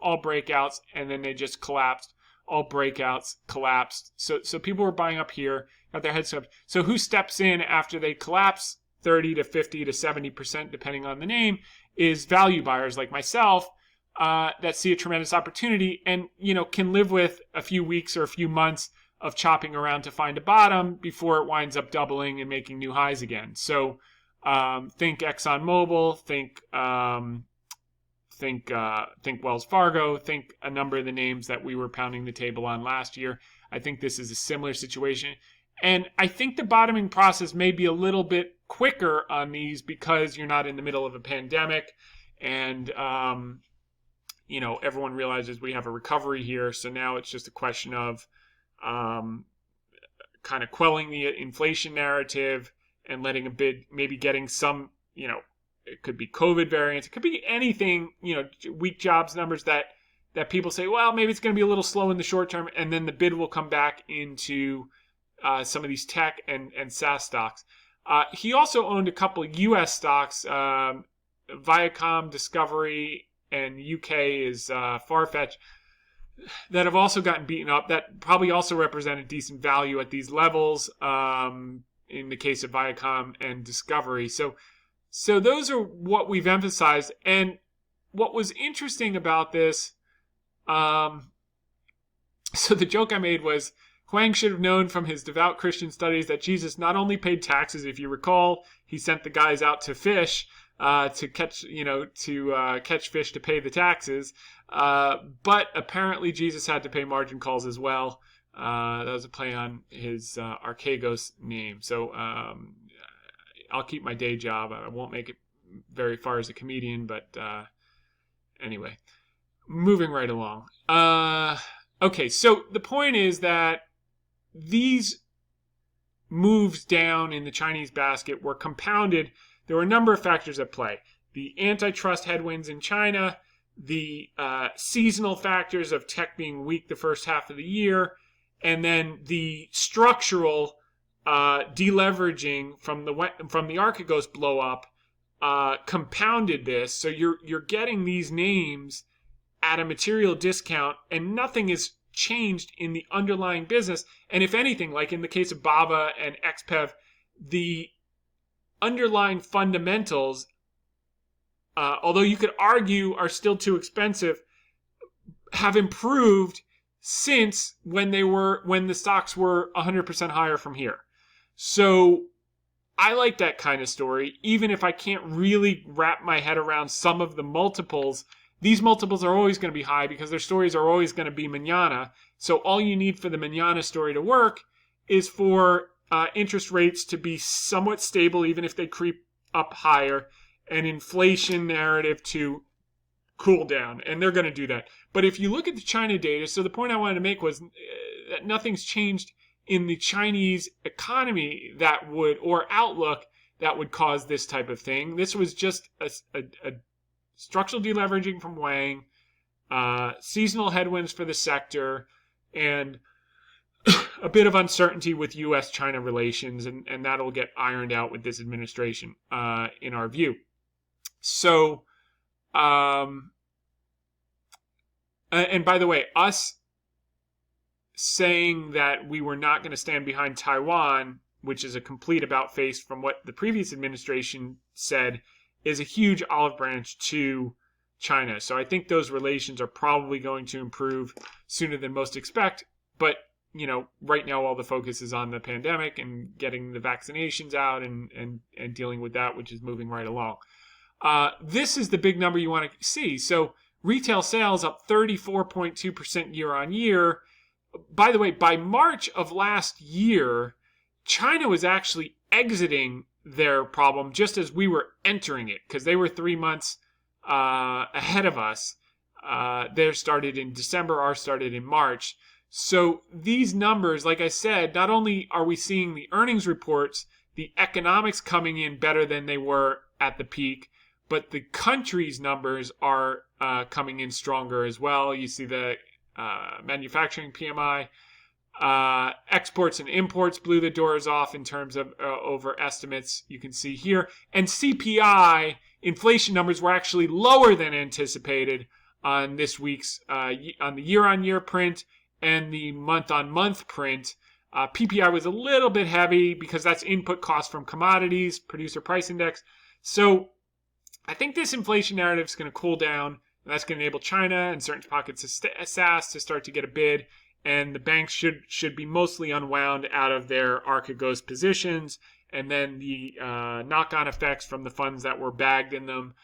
and then they just collapsed. All breakouts collapsed. So people were buying up here, got their heads chopped. So who steps in after they collapse 30 to 50 to 70%, depending on the name, is value buyers like myself that see a tremendous opportunity and, can live with a few weeks or a few months of chopping around to find a bottom before it winds up doubling and making new highs again. So think Exxon Mobil, think Wells Fargo, think a number of the names that we were pounding the table on last year. I think this is a similar situation. And I think the bottoming process may be a little bit quicker on these because you're not in the middle of a pandemic and, everyone realizes we have a recovery here. So now it's just a question of kind of quelling the inflation narrative and letting a bit, maybe getting some, it could be COVID variants. It could be anything, weak jobs numbers that people say, well, maybe it's going to be a little slow in the short term. And then the bid will come back into some of these tech and SaaS stocks. He also owned a couple of U.S. stocks, Viacom, Discovery, and UK is Farfetch, that have also gotten beaten up. That probably also represented decent value at these levels in the case of Viacom and Discovery. So those are what we've emphasized. And what was interesting about this, so the joke I made was, Huang should have known from his devout Christian studies that Jesus not only paid taxes. If you recall, he sent the guys out to fish, to catch fish to pay the taxes. But apparently Jesus had to pay margin calls as well. That was a play on his Archegos name. So I'll keep my day job. I won't make it very far as a comedian, but anyway, moving right along. Okay, so the point is that these moves down in the Chinese basket were compounded. There were a number of factors at play. The antitrust headwinds in China, the seasonal factors of tech being weak the first half of the year, and then the structural deleveraging from the Archegos blow up compounded this. So you're getting these names at a material discount, and nothing is changed in the underlying business. And if anything, like in the case of Baba and Xpev, the underlying fundamentals, although you could argue are still too expensive, have improved since when the stocks were 100% higher from here. So I like that kind of story, even if I can't really wrap my head around some of the multiples. These multiples are always going to be high because their stories are always going to be manana. So all you need for the manana story to work is for interest rates to be somewhat stable, even if they creep up higher, and inflation narrative to cool down. And they're going to do that. But if you look at the China data, so the point I wanted to make was that nothing's changed in the Chinese economy that would, or outlook, that would cause this type of thing. This was just a structural deleveraging from Wang, seasonal headwinds for the sector, and a bit of uncertainty with U.S.-China relations, and that'll get ironed out with this administration, in our view. So, and by the way, us saying that we were not going to stand behind Taiwan which is a complete about face from what the previous administration said, is a huge olive branch to China. So I think those relations are probably going to improve sooner than most expect. But, right now all the focus is on the pandemic and getting the vaccinations out and dealing with that, which is moving right along. This is the big number you want to see. So retail sales up 34.2% year on year. By the way, by March of last year, China was actually exiting their problem just as we were entering it, because they were 3 months ahead of us. Theirs started in December, ours started in March. So these numbers, like I said, not only are we seeing the earnings reports, the economics coming in better than they were at the peak, but the country's numbers are coming in stronger as well. You see the manufacturing PMI. Exports and imports blew the doors off in terms of over estimates, you can see here. And CPI, inflation numbers, were actually lower than anticipated on this week's, on the year-on-year print and the month-on-month print. PPI was a little bit heavy because that's input costs from commodities, producer price index. So I think this inflation narrative is going to cool down, and that's going to enable China and certain pockets of SAS to start to get a bid. And the banks should be mostly unwound out of their Arca Ghost positions. And then the knock-on effects from the funds that were bagged in them,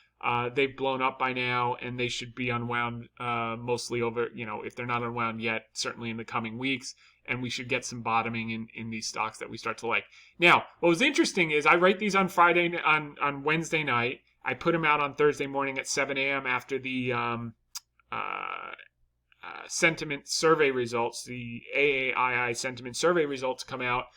they've blown up by now, and they should be unwound mostly over, if they're not unwound yet, certainly in the coming weeks. And we should get some bottoming in these stocks that we start to like. Now, what was interesting is I write these on Wednesday night. I put them out on Thursday morning at 7 a.m. after the sentiment survey results, the AAII sentiment survey results come out.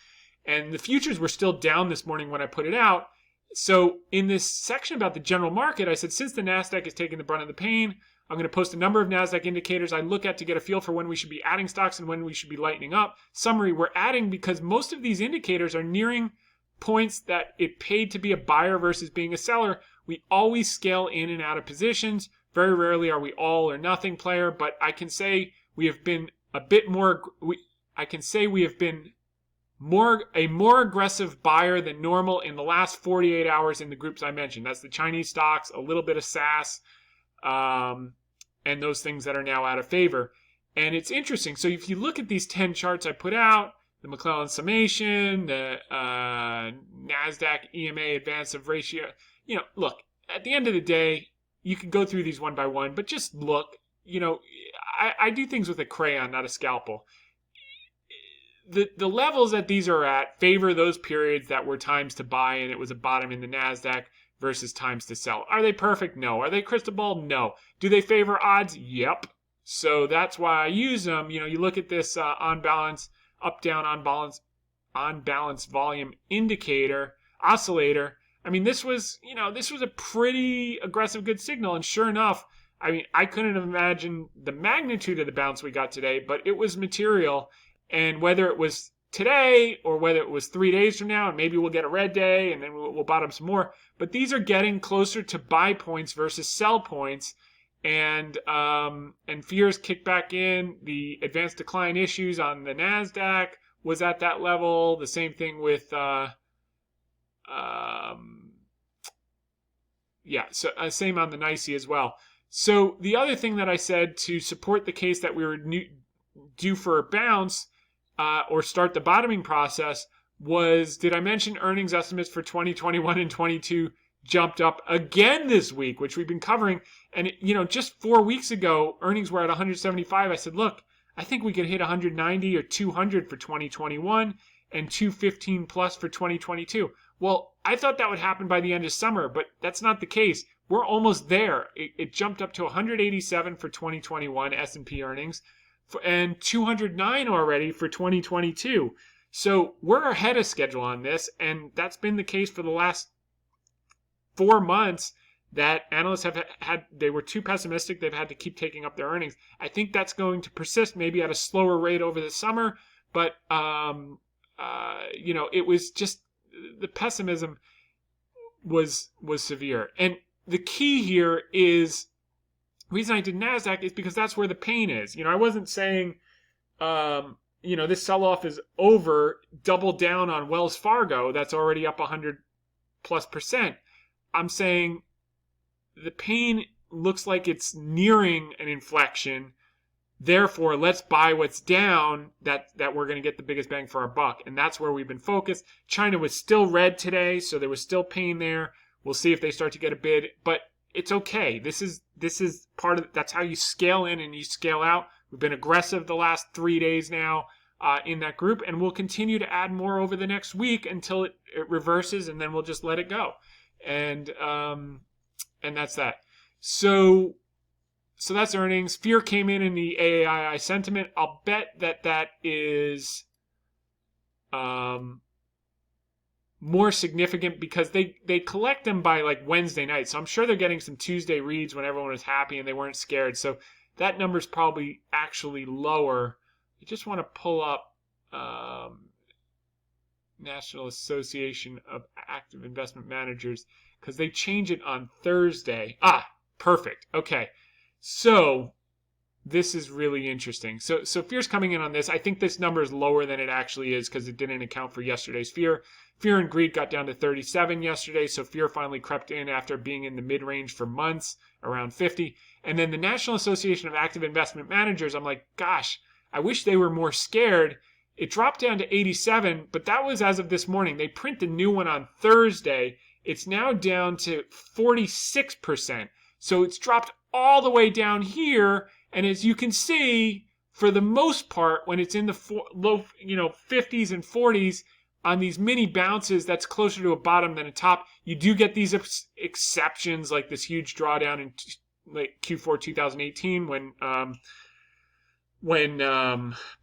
And the futures were still down this morning when I put it out. So in this section about the general market, I said, since the Nasdaq is taking the brunt of the pain, I'm going to post a number of Nasdaq indicators I look at to get a feel for when we should be adding stocks and when we should be lightening up. Summary, we're adding because most of these indicators are nearing points that it paid to be a buyer versus being a seller. We always scale in and out of positions. Very rarely are we all or nothing player, but I can say we have been a bit more. We have been a more aggressive buyer than normal in the last 48 hours in the groups I mentioned. That's the Chinese stocks, a little bit of SAS, and those things that are now out of favor. And it's interesting. So if you look at these 10 charts I put out, the McClellan summation, the Nasdaq EMA advansive ratio, look, at the end of the day, you can go through these one by one, but just look. I do things with a crayon, not a scalpel. The levels that these are at favor those periods that were times to buy and it was a bottom in the Nasdaq versus times to sell. Are they perfect? No. Are they crystal ball? No. Do they favor odds? Yep. So that's why I use them. You look at this on balance, up down on balance volume indicator, oscillator. I mean, this was a pretty aggressive good signal. And sure enough, I couldn't have imagined the magnitude of the bounce we got today, but it was material. And whether it was today or whether it was 3 days from now, and maybe we'll get a red day and then we'll bottom some more. But these are getting closer to buy points versus sell points. And fears kick back in. The advanced decline issues on the Nasdaq was at that level. The same thing with same on the NYSE as well. So the other thing that I said to support the case that we were due for a bounce or start the bottoming process was, did I mention earnings estimates for 2021 and 22 jumped up again this week, which we've been covering. And just 4 weeks ago, earnings were at 175. I said, look, I think we could hit 190 or 200 for 2021 and 215 plus for 2022. Well, I thought that would happen by the end of summer, but that's not the case. We're almost there. It jumped up to 187 for 2021 S&P earnings and 209 already for 2022. So we're ahead of schedule on this, and that's been the case for the last 4 months that analysts have had. They were too pessimistic. They've had to keep taking up their earnings. I think that's going to persist, maybe at a slower rate over the summer, but it was just the pessimism was severe. And the key here is, the reason I did NASDAQ is because that's where the pain is. I wasn't saying, this sell-off is over. Double down on Wells Fargo. That's already up 100+%. I'm saying the pain looks like it's nearing an inflection. Therefore, let's buy what's down that we're going to get the biggest bang for our buck. And that's where we've been focused. China was still red today, so there was still pain there. We'll see if they start to get a bid, but it's okay. This is part of that's how you scale in and you scale out. We've been aggressive the last 3 days now in that group, and we'll continue to add more over the next week until it reverses, and then we'll just let it go. And that's that. So that's earnings. Fear came in the AAII sentiment. I'll bet that is more significant because they collect them by like Wednesday night. So I'm sure they're getting some Tuesday reads when everyone was happy and they weren't scared. So that number's probably actually lower. I just want to pull up National Association of Active Investment Managers because they change it on Thursday. Perfect. Okay. So this is really interesting. So fear's coming in on this. I think this number is lower than it actually is because it didn't account for yesterday's fear. Fear and greed got down to 37 yesterday, so fear finally crept in after being in the mid-range for months, around 50. And then the National Association of Active Investment Managers, I'm like, gosh, I wish they were more scared. It dropped down to 87, but that was as of this morning. They print the new one on Thursday. It's now down to 46%. So it's dropped all the way down here. And as you can see, for the most part, when it's in the low 50s and 40s on these mini bounces, that's closer to a bottom than a top. You do get these exceptions like this huge drawdown in like Q4 2018 when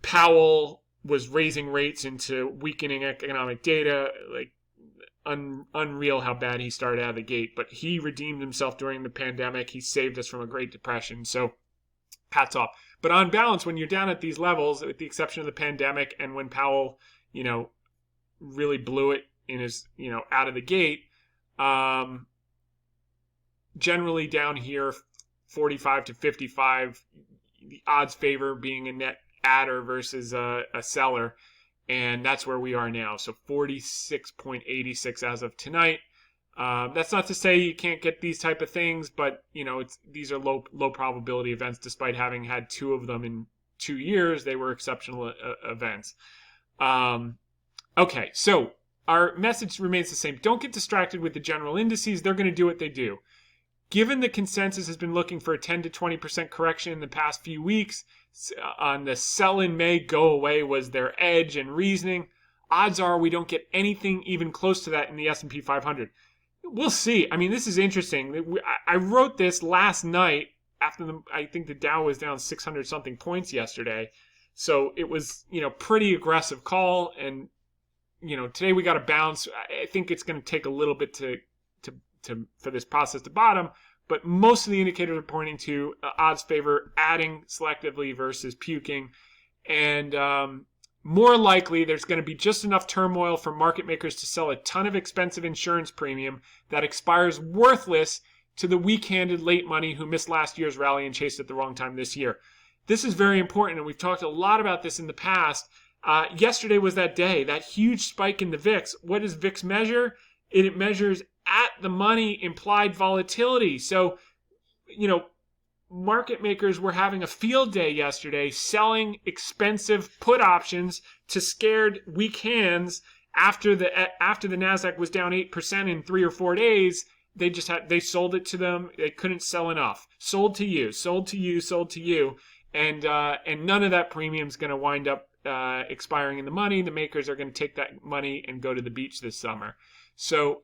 Powell was raising rates into weakening economic data, like unreal how bad he started out of the gate. But he redeemed himself during the pandemic. He saved us from a Great Depression. So hats off. But on balance, when you're down at these levels, with the exception of the pandemic and when Powell, really blew it in his, out of the gate, generally down here, 45 to 55, the odds favor being a net adder versus a seller. And that's where we are now. So 46.86 as of tonight. That's not to say you can't get these type of things, but these are low probability events. Despite having had two of them in 2 years, they were exceptional events. Okay, so our message remains the same. Don't get distracted with the general indices. They're going to do what they do. Given the consensus has been looking for a 10 to 20% correction in the past few weeks, on the sell in May, go away was their edge and reasoning. Odds are we don't get anything even close to that in the S&P 500. We'll see. I mean, this is interesting. I wrote this last night after I think the Dow was down 600 something points yesterday. So it was, pretty aggressive call. And, today we got to bounce. I think it's going to take a little bit for this process to bottom. But most of the indicators are pointing to odds favor adding selectively versus puking. And more likely, there's going to be just enough turmoil for market makers to sell a ton of expensive insurance premium that expires worthless to the weak-handed late money who missed last year's rally and chased at the wrong time this year. This is very important, and we've talked a lot about this in the past. Yesterday was that day, that huge spike in the VIX. What does VIX measure? It measures at the money implied volatility. So, market makers were having a field day yesterday selling expensive put options to scared weak hands after the Nasdaq was down 8% in 3 or 4 days. They sold it to them. They couldn't sell enough. Sold to you. And none of that premium is going to wind up expiring in the money. The makers are going to take that money and go to the beach this summer. So,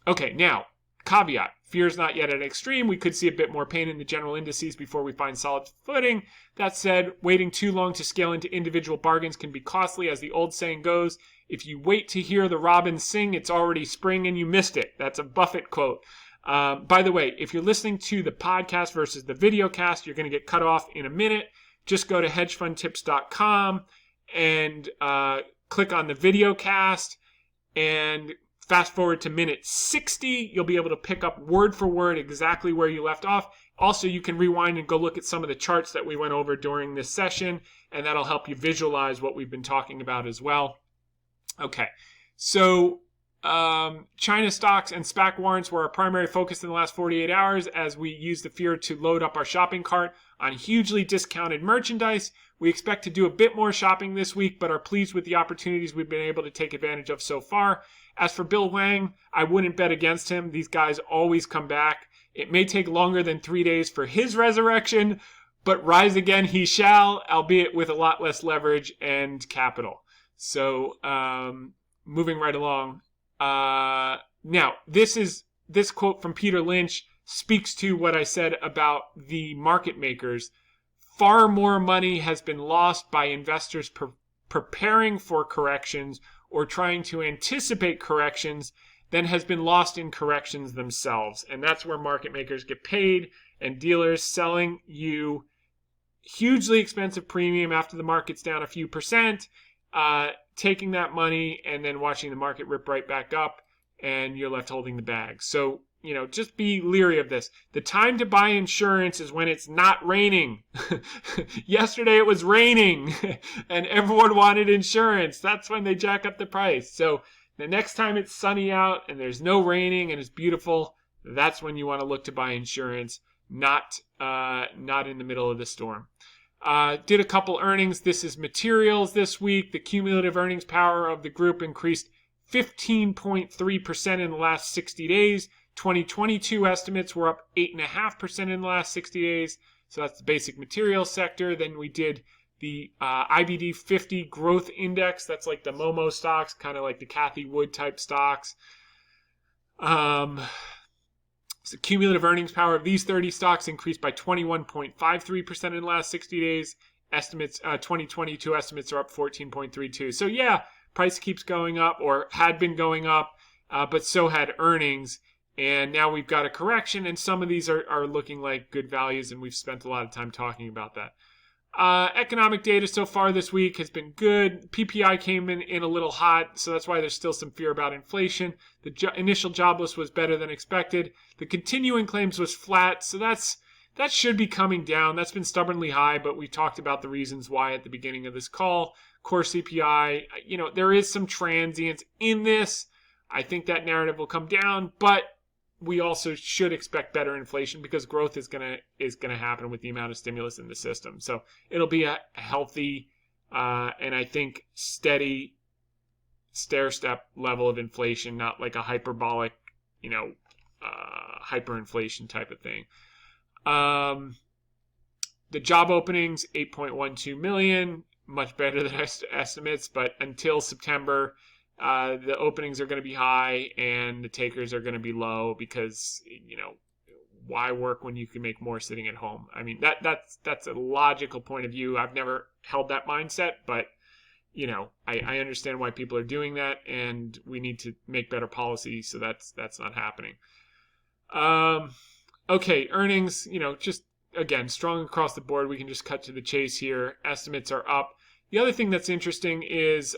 okay, now, caveat. Fear is not yet at extreme. We could see a bit more pain in the general indices before we find solid footing. That said, waiting too long to scale into individual bargains can be costly. As the old saying goes, if you wait to hear the robins sing, it's already spring and you missed it. That's a Buffett quote. By the way, if you're listening to the podcast versus the VideoCast, you're going to get cut off in a minute. Just go to hedgefundtips.com and click on the VideoCast and fast forward to minute 60. You'll be able to pick up word for word exactly where you left off. Also, you can rewind and go look at some of the charts that we went over during this session, and that'll help you visualize what we've been talking about as well. Okay, so China stocks and SPAC warrants were our primary focus in the last 48 hours as we used the fear to load up our shopping cart on hugely discounted merchandise. We expect to do a bit more shopping this week, but are pleased with the opportunities we've been able to take advantage of so far. As for Bill Wang, I wouldn't bet against him. These guys always come back. It may take longer than 3 days for his resurrection, but rise again he shall, albeit with a lot less leverage and capital. So, moving right along. Now, this quote from Peter Lynch speaks to what I said about the market makers. Far more money has been lost by investors preparing for corrections or trying to anticipate corrections than has been lost in corrections themselves. And that's where market makers get paid, and dealers selling you hugely expensive premium after the market's down a few percent, taking that money and then watching the market rip right back up, and you're left holding the bag. So, just be leery of this. The time to buy insurance is when it's not raining. Yesterday it was raining and everyone wanted insurance. That's when they jack up the price. So the next time it's sunny out and there's no raining and it's beautiful, that's when you want to look to buy insurance, not in the middle of the storm. Did a couple earnings. This is materials this week. The cumulative earnings power of the group increased 15.3% in the last 60 days. 2022 estimates were up 8.5% in the last 60 days. So that's the basic materials sector. Then we did the IBD 50 growth index. That's like the Momo stocks, kind of like the Cathie Wood type stocks. So cumulative earnings power of these 30 stocks increased by 21.53% in the last 60 days. Estimates, 2022 estimates are up 14.32. So yeah, price keeps going up, or had been going up, but so had earnings. And now we've got a correction, and some of these are looking like good values, and we've spent a lot of time talking about that. Economic data so far this week has been good. PPI came in a little hot, so that's why there's still some fear about inflation. The initial jobless was better than expected. The continuing claims was flat, so that should be coming down. That's been stubbornly high, but we talked about the reasons why at the beginning of this call. Core CPI, there is some transience in this. I think that narrative will come down, but we also should expect better inflation because growth is gonna happen with the amount of stimulus in the system. So it'll be a healthy and I think steady stair-step level of inflation, not like a hyperbolic, hyperinflation type of thing. The job openings, 8.12 million, much better than estimates, but until September, the openings are going to be high and the takers are going to be low because, why work when you can make more sitting at home? I mean, that's a logical point of view. I've never held that mindset, but, I understand why people are doing that, and we need to make better policy so that's not happening. Okay, earnings, just, again, strong across the board. We can just cut to the chase here. Estimates are up. The other thing that's interesting is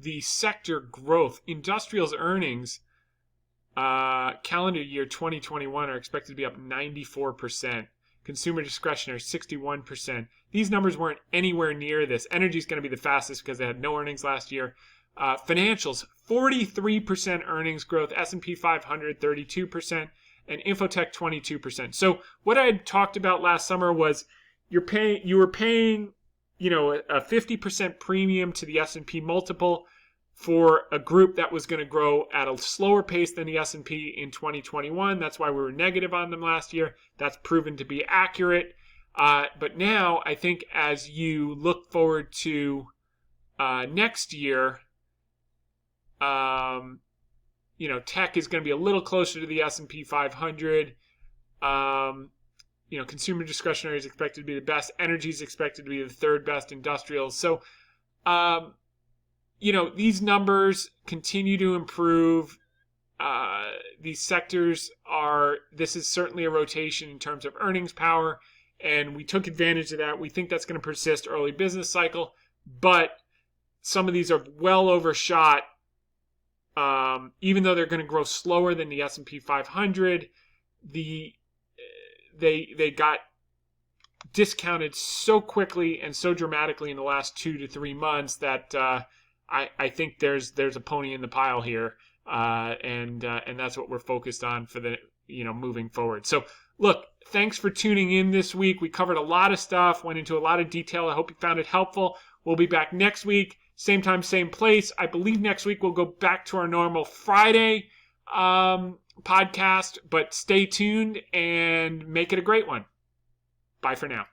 the sector growth. Industrials earnings calendar year 2021 are expected to be up 94%. Consumer discretionary 61%. These numbers weren't anywhere near this. Energy is going to be the fastest because they had no earnings last year. Financials 43% earnings growth. S&P 500 32%, and Infotech 22%. So what I had talked about last summer was you were paying a 50% premium to the S&P multiple for a group that was going to grow at a slower pace than the S&P in 2021. That's why we were negative on them last year. That's proven to be accurate. But now I think as you look forward to next year, tech is going to be a little closer to the S&P 500. Consumer discretionary is expected to be the best. Energy is expected to be the third best. Industrials. So, these numbers continue to improve. These sectors this is certainly a rotation in terms of earnings power, and we took advantage of that. We think that's going to persist early business cycle, but some of these are well overshot even though they're going to grow slower than the S&P 500, they got discounted so quickly and so dramatically in the last 2 to 3 months that I think there's a pony in the pile here, and that's what we're focused on for the moving forward. So look, thanks for tuning in this week. We covered a lot of stuff, went into a lot of detail. I hope you found it helpful. We'll be back next week, same time, same place. I believe next week we'll go back to our normal Friday podcast, but stay tuned and make it a great one. Bye for now.